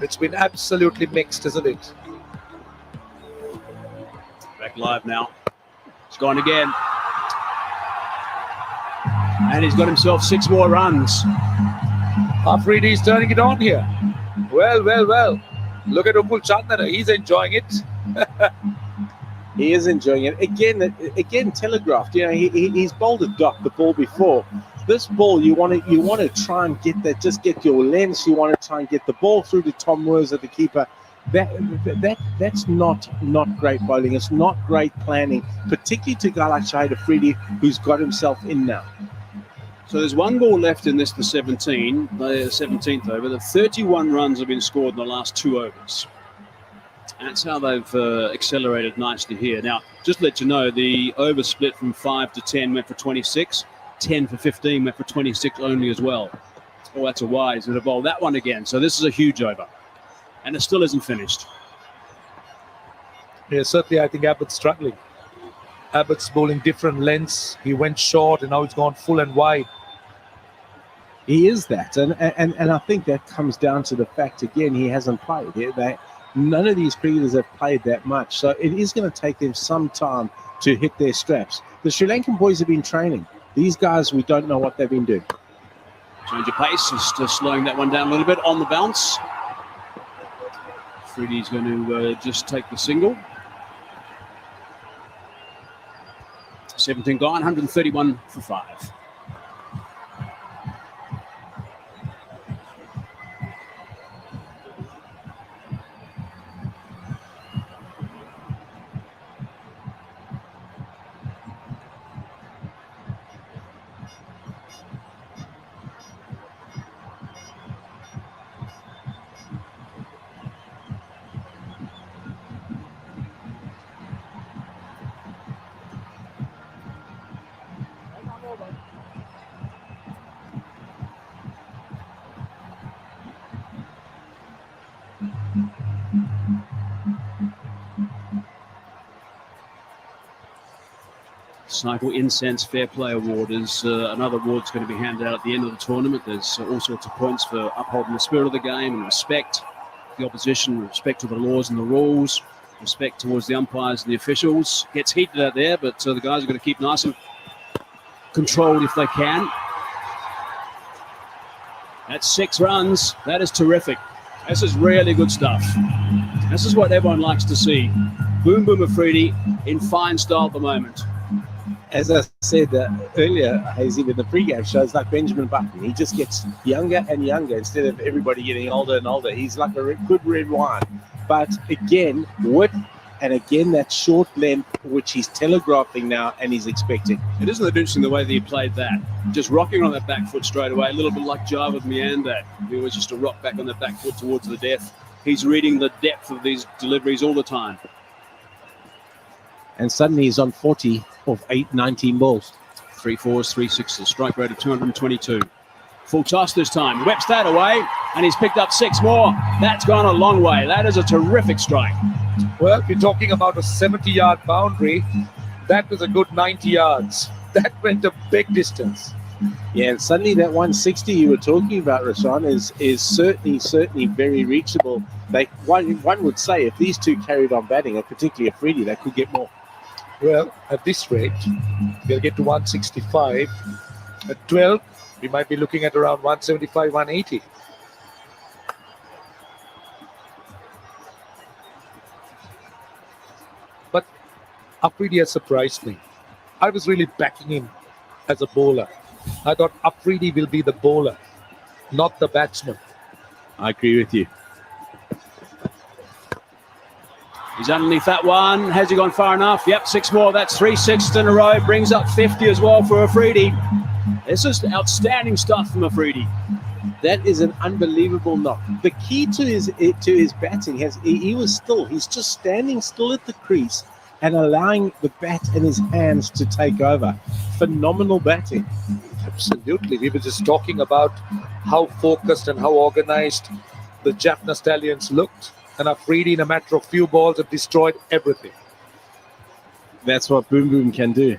It's been absolutely mixed, isn't it? Back live now. It's gone again. And he's got himself 6 more runs. Afridi's turning it on here. Well, well, well. Look at Upul Chandana. He's enjoying it. He is enjoying it. Again, telegraphed. You know, he's bowled a dot the ball before. This ball, you want to try and get that, just get your length. You want to try and get the ball through to Tom Moores at the keeper. That's not great bowling. It's not great planning, particularly to a guy like Shahid Afridi, who's got himself in now. So there's 1 ball left in this, the 17th over. The 31 runs have been scored in the last 2 overs. That's how they've accelerated nicely here. Now, just to let you know, the over split from 5 to 10 went for 26. 10 for 15 went for 26 only as well. Oh, that's a wide. He's going to bowl that one again. So this is a huge over. And it still isn't finished. Yeah, certainly I think Abbott's struggling. Abbott's bowling different lengths. He went short and now he's gone full and wide. He is that. And I think that comes down to the fact, again, he hasn't played. None of these cricketers have played that much. So it is going to take them some time to hit their straps. The Sri Lankan boys have been training. These guys, we don't know what they've been doing. Change of pace, just slowing that one down a little bit on the bounce. Freddie's going to just take the single. 17 gone, 131 for 5. Cycle Incense Fair Play Award is another award that's going to be handed out at the end of the tournament. There's all sorts of points for upholding the spirit of the game and respect the opposition, respect to the laws and the rules, respect towards the umpires and the officials. Gets heated out there, but the guys are going to keep nice and controlled if they can. That's 6 runs. That is terrific. This is really good stuff. This is what everyone likes to see. Boom Boom Afridi in fine style at the moment. As I said earlier, Hazy, in the pre-game show, it's like Benjamin Button. He just gets younger and younger instead of everybody getting older and older. He's like a good red wine. But again, width and again that short length, which he's telegraphing now and he's expecting. It isn't that interesting the way that he played that. Just rocking on that back foot straight away, a little bit like Javed Miander. He was just a rock back on that back foot towards the death. He's reading the depth of these deliveries all the time. And suddenly he's on 40 of 19 balls. 3 4s, 3 6s, strike rate of 222. Full toss this time. Whips that away, and he's picked up 6 more. That's gone a long way. That is a terrific strike. Well, you're talking about a 70-yard boundary. That was a good 90 yards. That went a big distance. Yeah, and suddenly that 160 you were talking about, Rashan, is certainly very reachable. One would say if these two carried on batting, and particularly Afridi, they could get more. Well, at this rate, we'll get to 165. At 12, we might be looking at around 175, 180. But Afridi has surprised me. I was really backing him as a bowler. I thought Afridi will be the bowler, not the batsman. I agree with you. He's underneath that one. Has he gone far enough? Yep, 6 more. That's 3 6s in a row. Brings up 50 as well for Afridi. This is outstanding stuff from Afridi. That is an unbelievable knock. The key to his batting he's just standing still at the crease and allowing the bat in his hands to take over. Phenomenal batting. Absolutely. We were just talking about how focused and how organized the JAFFNA Stallions looked. And Afridi, in a matter of few balls, have destroyed everything. That's what Boom Boom can do.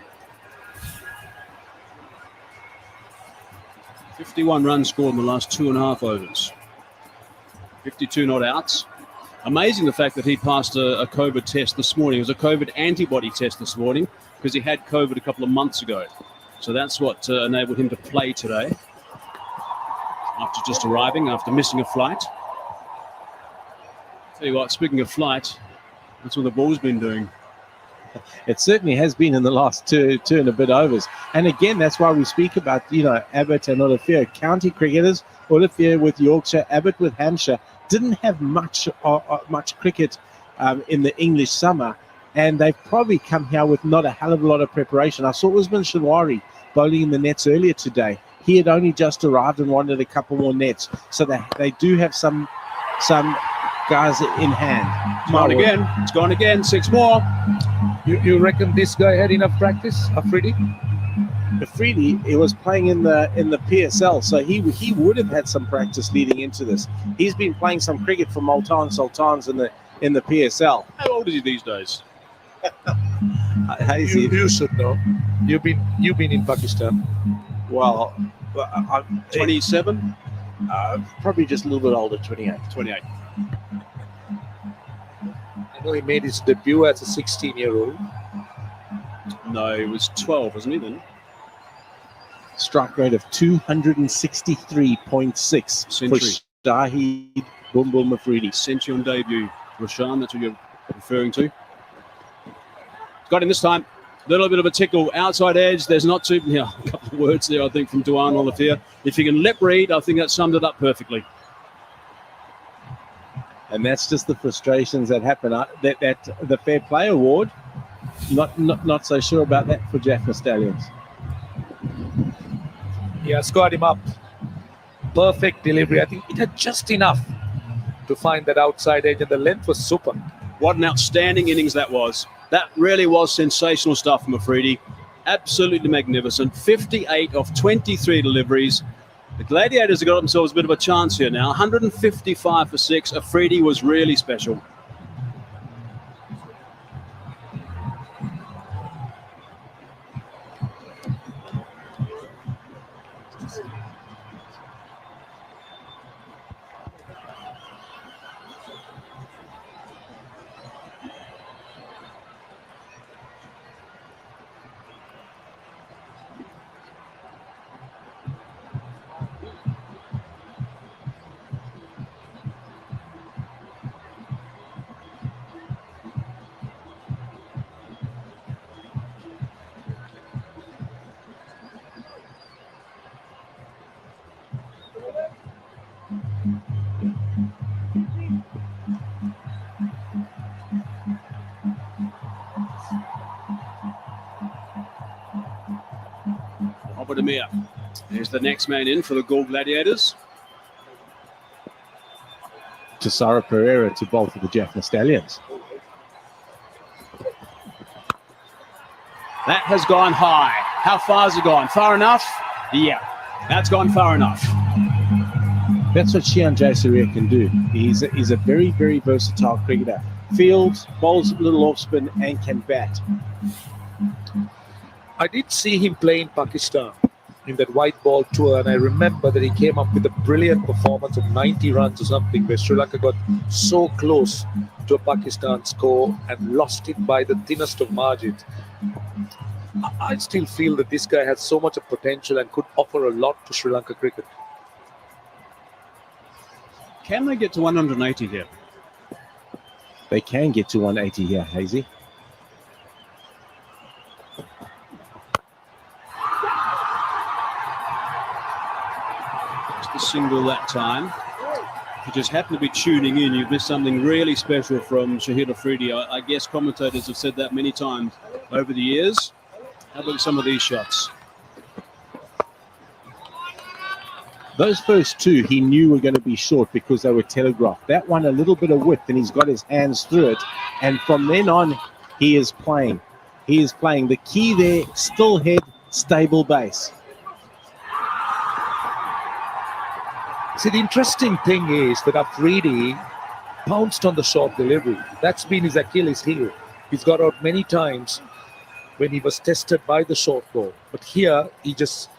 51 runs scored in the last 2.5 overs. 52 not outs. Amazing the fact that he passed a COVID test this morning. It was a COVID antibody test this morning because he had COVID a couple of months ago. So that's what enabled him to play today after just arriving, after missing a flight. Tell you what, speaking of flight, that's what the ball's been doing. It certainly has been in the last two and a bit overs. And again, that's why we speak about, Abbott and Olivier, county cricketers. Olivier with Yorkshire, Abbott with Hampshire, didn't have much cricket in the English summer. And they've probably come here with not a hell of a lot of preparation. I saw Usman Shinwari bowling in the nets earlier today. He had only just arrived and wanted a couple more nets. So they do have some guys in hand. It's gone again. It's gone again. 6 more. You reckon this guy had enough practice, Afridi? Afridi, he was playing in the PSL, so he would have had some practice leading into this. He's been playing some cricket for Multan Sultans in the PSL. How old is he these days? You should know. You've been in Pakistan. Well, 27? Probably just a little bit older, 28. 28. I know he made his debut as a 16-year-old. No, he was 12, wasn't he then? Strike rate of 263.6 Century. for Shahid Boom Boom Afridi. Century on debut. Rashan, that's what you're referring to. Got him this time. A little bit of a tickle. Outside edge. There's not too... Yeah, a couple of words there, I think, from Duan Olivier. If you can lip read, I think that summed it up perfectly. And that's just the frustrations that happen. That the Fair Play Award, not so sure about that for JAFFNA Stallions. Yeah, squared him up. Perfect delivery. I think it had just enough to find that outside edge, and the length was super. What an outstanding innings that was. That really was sensational stuff from Afridi. Absolutely magnificent. 58 of 23 deliveries. The Gladiators have got themselves a bit of a chance here now. 155 for 6. Afridi was really special. There's the next man in for the GALLE Gladiators. Tisara Pereira to bowl for the JAFFNA Stallions. That has gone high. How far has it gone? Far enough? Yeah, that's gone far enough. That's what Shian Jayasuriya can do. He's a very, very versatile cricketer. Fields, bowls little off spin, and can bat. I did see him play in Pakistan in that white ball tour, and I remember that he came up with a brilliant performance of 90 runs or something, where Sri Lanka got so close to a Pakistan score and lost it by the thinnest of margins. I still feel that this guy has so much of potential and could offer a lot to Sri Lanka cricket. Can they get to 180 here? They can get to 180 here, Hazy. Just a single that time. If you just happen to be tuning in, you've missed something really special from Shahid Afridi. I guess commentators have said that many times over the years. How about some of these shots? Those first two he knew were going to be short because they were telegraphed. That one a little bit of width, and he's got his hands through it. And from then on, he is playing. He is playing. The key there, still head, stable base. See, the interesting thing is that Afridi pounced on the short delivery. That's been his Achilles heel. He's got out many times when he was tested by the short ball. But here, he just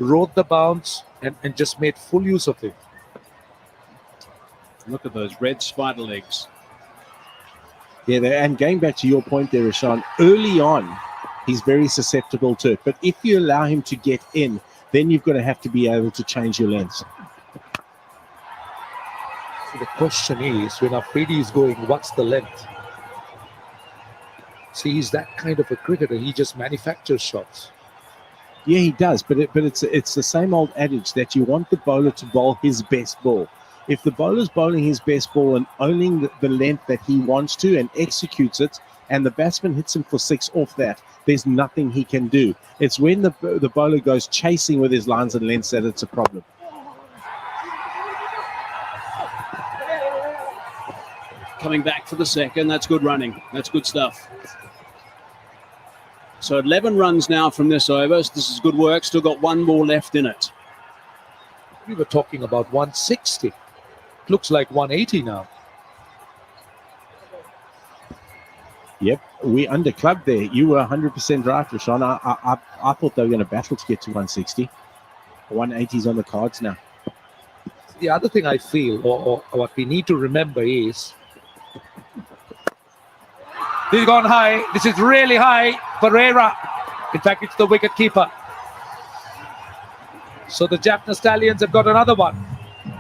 rode the bounce and just made full use of it. Look at those red spider legs. Yeah, and going back to your point there, Rashawn, early on, he's very susceptible to it. But if you allow him to get in, then you're going to have to be able to change your lengths. So the question is, when Afridi is going, what's the length? See, he's that kind of a cricketer. He just manufactures shots. Yeah, he does. But it's the same old adage that you want the bowler to bowl his best ball. If the bowler's bowling his best ball and owning the length that he wants to and executes it, and the batsman hits him for 6 off that, there's nothing he can do. It's when the bowler goes chasing with his lines and lengths that it's a problem. Coming back for the second. That's good running. That's good stuff. So 11 runs now from this over. This is good work. Still got 1 more left in it. We were talking about 160. It looks like 180 now. Yep, we underclubbed there. You were 100% right, Rashawn. I thought they were going to battle to get to 160. 180's on the cards now. The other thing I feel, or what we need to remember is, this is gone high. This is really high. Pereira. In fact, it's the wicket keeper. So the JAFFNA Stallions have got another one.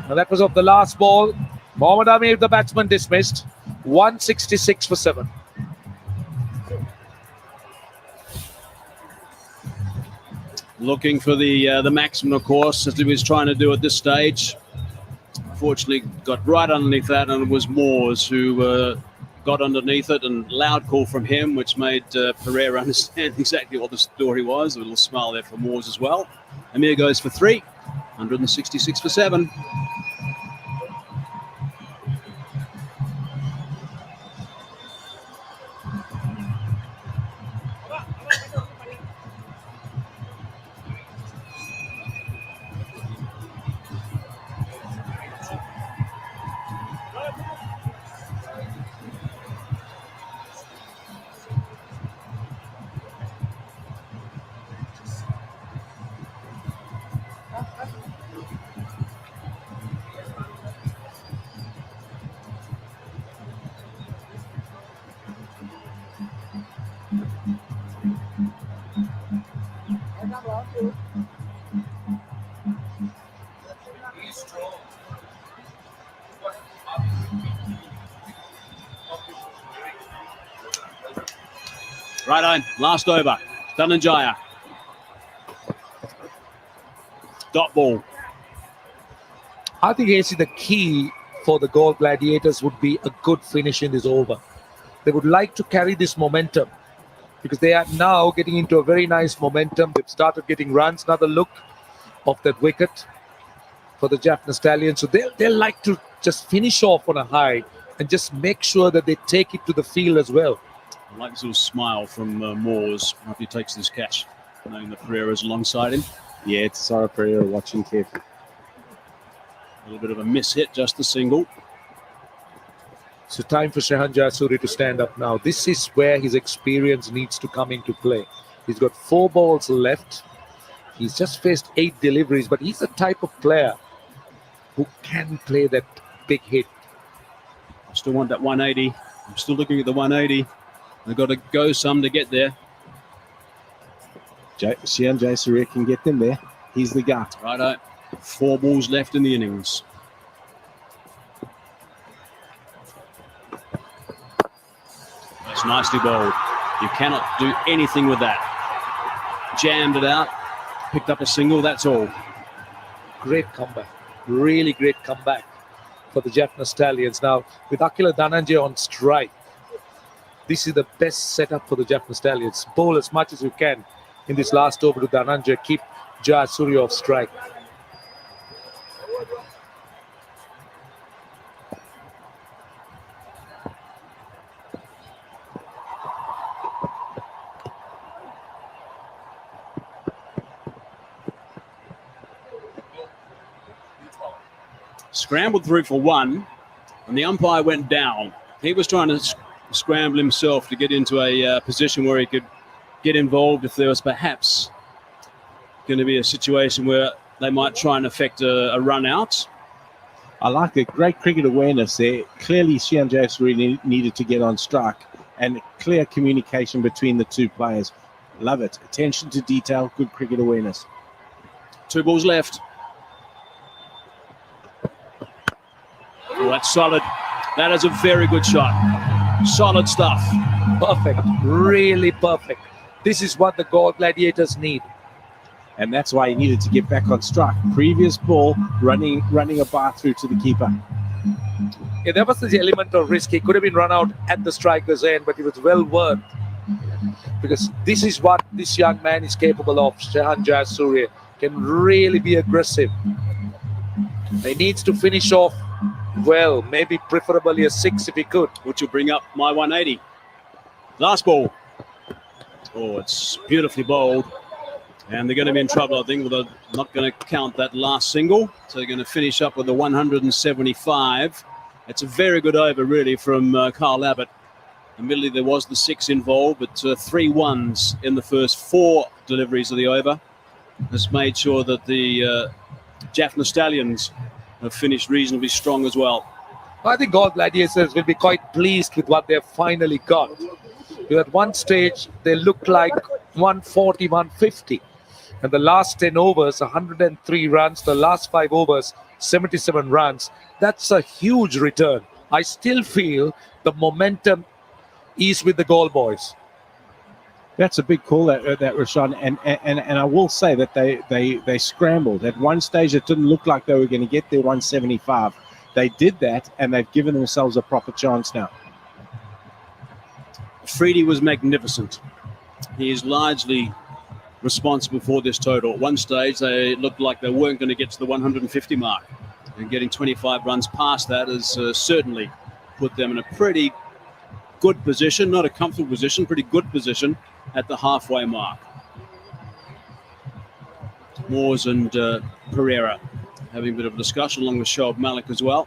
Now that was off the last ball. Mohammad Amir, the batsman, dismissed. 166 for 7. Looking for the maximum, of course, as he was trying to do at this stage. Unfortunately, got right underneath that, and it was Moores who got underneath it, and loud call from him, which made Pereira understand exactly what the story was. A little smile there from Moores as well. Amir goes for 3, 166 for 7. Right on, last over, Dhananjaya. Dot ball. I think AC, the key for the GALLE Gladiators would be a good finish in this over. They would like to carry this momentum because they are now getting into a very nice momentum. They've started getting runs. Another look of that wicket for the JAFFNA Stallions. So they'll like to just finish off on a high and just make sure that they take it to the field as well. I like this little smile from Moores after he takes this catch, knowing that Pereira's alongside him. Yeah, it's Sarah Pereira watching carefully. A little bit of a miss hit, just a single. So time for Shehan Jayasuriya to stand up now. This is where his experience needs to come into play. He's got 4 balls left. He's just faced 8 deliveries, but he's the type of player who can play that big hit. I still want that 180. I'm still looking at the 180. They've got to go some to get there. Shehan Jayasuriya can get them there. He's the guy. Righto. 4 balls left in the innings. That's nicely bowled. You cannot do anything with that. Jammed it out. Picked up a single, that's all. Great comeback. Really great comeback for the JAFFNA Stallions. Now, with Akila Dhananjaya on strike, this is the best setup for the JAFFNA Stallions. Bowl as much as you can in this last over to Dhananjaya. Keep Jayasuriya off strike. Scrambled through for 1, and the umpire went down. He was trying to scramble himself to get into a position where he could get involved if there was perhaps going to be a situation where they might try and affect a run out. I like it. Great cricket awareness there. Clearly, Shian Jayasuriya needed to get on strike, and clear communication between the two players. Love it. Attention to detail, good cricket awareness. 2 balls left. Oh, that's solid. That is a very good shot. Solid stuff. Perfect. Really perfect. This is what the Galle Gladiators need. And that's why he needed to get back on strike. Previous ball, running a bar through to the keeper. Yeah, there was this element of risk. He could have been run out at the striker's end, but it was well worth. Because this is what this young man is capable of. Shian Jayasuriya can really be aggressive. He needs to finish off well, maybe preferably a 6 if he could. Which will bring up my 180. Last ball. Oh, it's beautifully bowled. And they're going to be in trouble, I think, with not going to count that last single. So they're going to finish up with a 175. It's a very good over, really, from Carl Abbott. Admittedly, there was the 6 involved, but 3 ones in the first 4 deliveries of the over has made sure that the JAFFNA Stallions have finished reasonably strong as well. I think Galle Gladiators will be quite pleased with what they've finally got. At one stage, they looked like 140, 150. And the last 10 overs, 103 runs. The last 5 overs, 77 runs. That's a huge return. I still feel the momentum is with the Galle boys. That's a big call, that Rashawn, and I will say that they scrambled. At one stage, it didn't look like they were going to get their 175. They did that, and they've given themselves a proper chance now. Freedy was magnificent. He is largely responsible for this total. At one stage, they looked like they weren't going to get to the 150 mark. And getting 25 runs past that has certainly put them in a pretty good position, not a comfortable position, pretty good position at the halfway mark. Moores and Pereira having a bit of a discussion along with Shoaib Malik as well.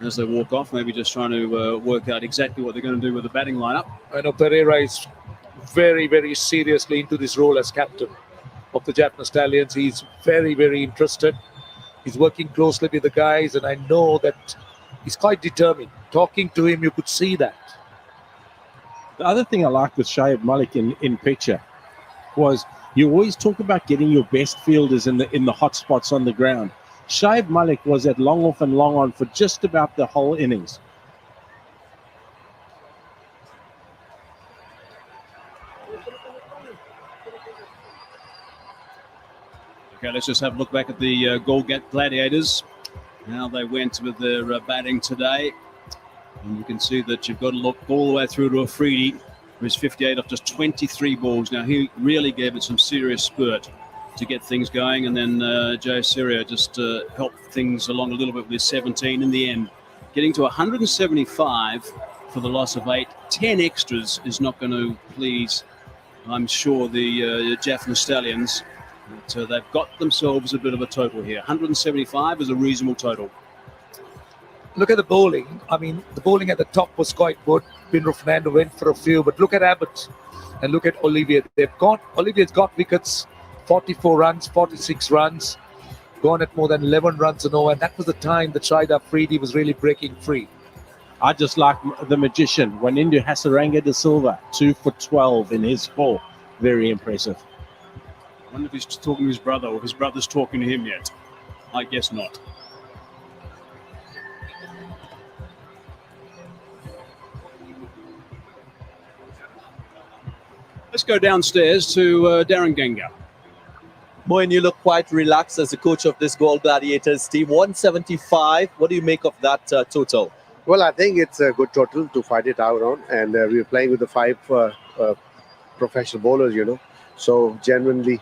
As they walk off, maybe just trying to work out exactly what they're going to do with the batting lineup. I know Pereira is very, very seriously into this role as captain of the JAFFNA Stallions. He's very, very interested. He's working closely with the guys, and I know that he's quite determined. Talking to him, you could see that. The other thing I liked with Shoaib Malik in picture was you always talk about getting your best fielders in the hot spots on the ground. Shoaib Malik was at long off and long on for just about the whole innings. Okay, let's just have a look back at the Galle Gladiators. How they went with their batting today. And you can see that you've got to look all the way through to Afridi, who's 58 off just 23 balls. Now, he really gave it some serious spurt to get things going. And then Jayasuriya just helped things along a little bit with his 17 in the end. Getting to 175 for the loss of 8. 10 extras is not going to please, I'm sure, the JAFFNA Stallions. But they've got themselves a bit of a total here. 175 is a reasonable total. Look at the bowling. I mean, the bowling at the top was quite good. Binru Fernando went for a few, but look at Abbott and look at Olivier. Olivier's got wickets, 44 runs, 46 runs, gone at more than 11 runs an over. And that was the time that Shahid Afridi was really breaking free. I just like the magician, Wanindu Hasaranga de Silva, 2 for 12 in his 4. Very impressive. I wonder if he's talking to his brother or if his brother's talking to him yet. I guess not. Let's go downstairs to Darren Genga. Moin, you look quite relaxed as the coach of this Galle Gladiators team. 175. What do you make of that total? Well, I think it's a good total to fight it out on, and we're playing with the 5 professional bowlers, you know. So genuinely,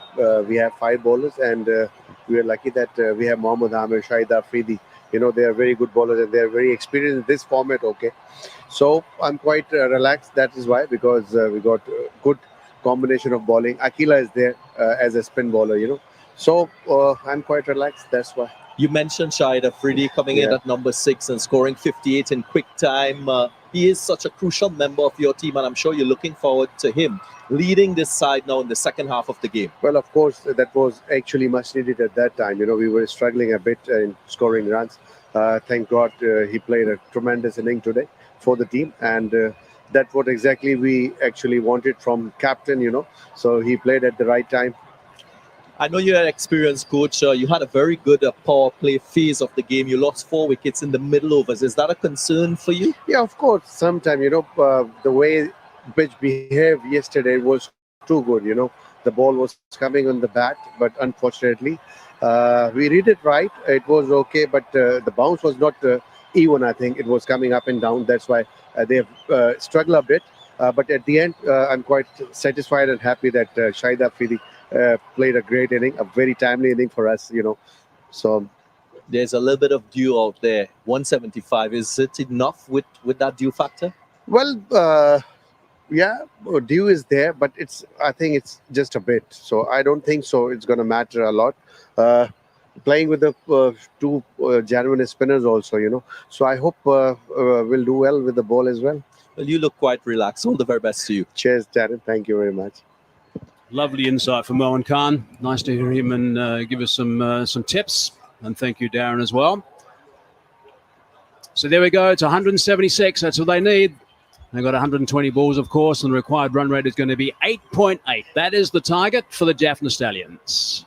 we have 5 bowlers, and we are lucky that we have Mohammad Amir, Shahid Afridi. You know, they are very good bowlers and they are very experienced in this format. Okay, so I'm quite relaxed. That is why, because we got good combination of bowling. Akila is there as a spin bowler, you know. So I'm quite relaxed. That's why. You mentioned Shahid Afridi coming in at number 6 and scoring 58 in quick time. He is such a crucial member of your team, and I'm sure you're looking forward to him leading this side now in the second half of the game. Well, of course, that was actually much needed at that time. You know, we were struggling a bit in scoring runs. Thank God he played a tremendous inning today for the team, and that's what exactly we actually wanted from captain, you know. So he played at the right time. I know you're an experienced coach. You had a very good power play phase of the game. You lost 4 wickets in the middle overs. Is that a concern for you? Yeah, of course. Sometimes, you know, the way pitch behaved yesterday was too good, you know. The ball was coming on the bat, but unfortunately, we read it right. It was okay, but the bounce was not even, I think. It was coming up and down. That's why they have struggled a bit. But at the end, I'm quite satisfied and happy that Shahid Afridi played a great inning, a very timely inning for us, you know. So there's a little bit of dew out there. 175, is it enough with that dew factor? Well, yeah, dew is there, but I think it's just a bit. So I don't think so it's going to matter a lot. Playing with the 2 genuine spinners also, you know. So I hope we'll do well with the ball as well. Well, you look quite relaxed. All the very best to you. Cheers, Darren. Thank you very much. Lovely insight from Mohan Khan. Nice to hear him and give us some tips. And thank you, Darren, as well. So there we go. It's 176. That's what they need. They've got 120 balls, of course, and the required run rate is going to be 8.8. That is the target for the Jaffna Stallions.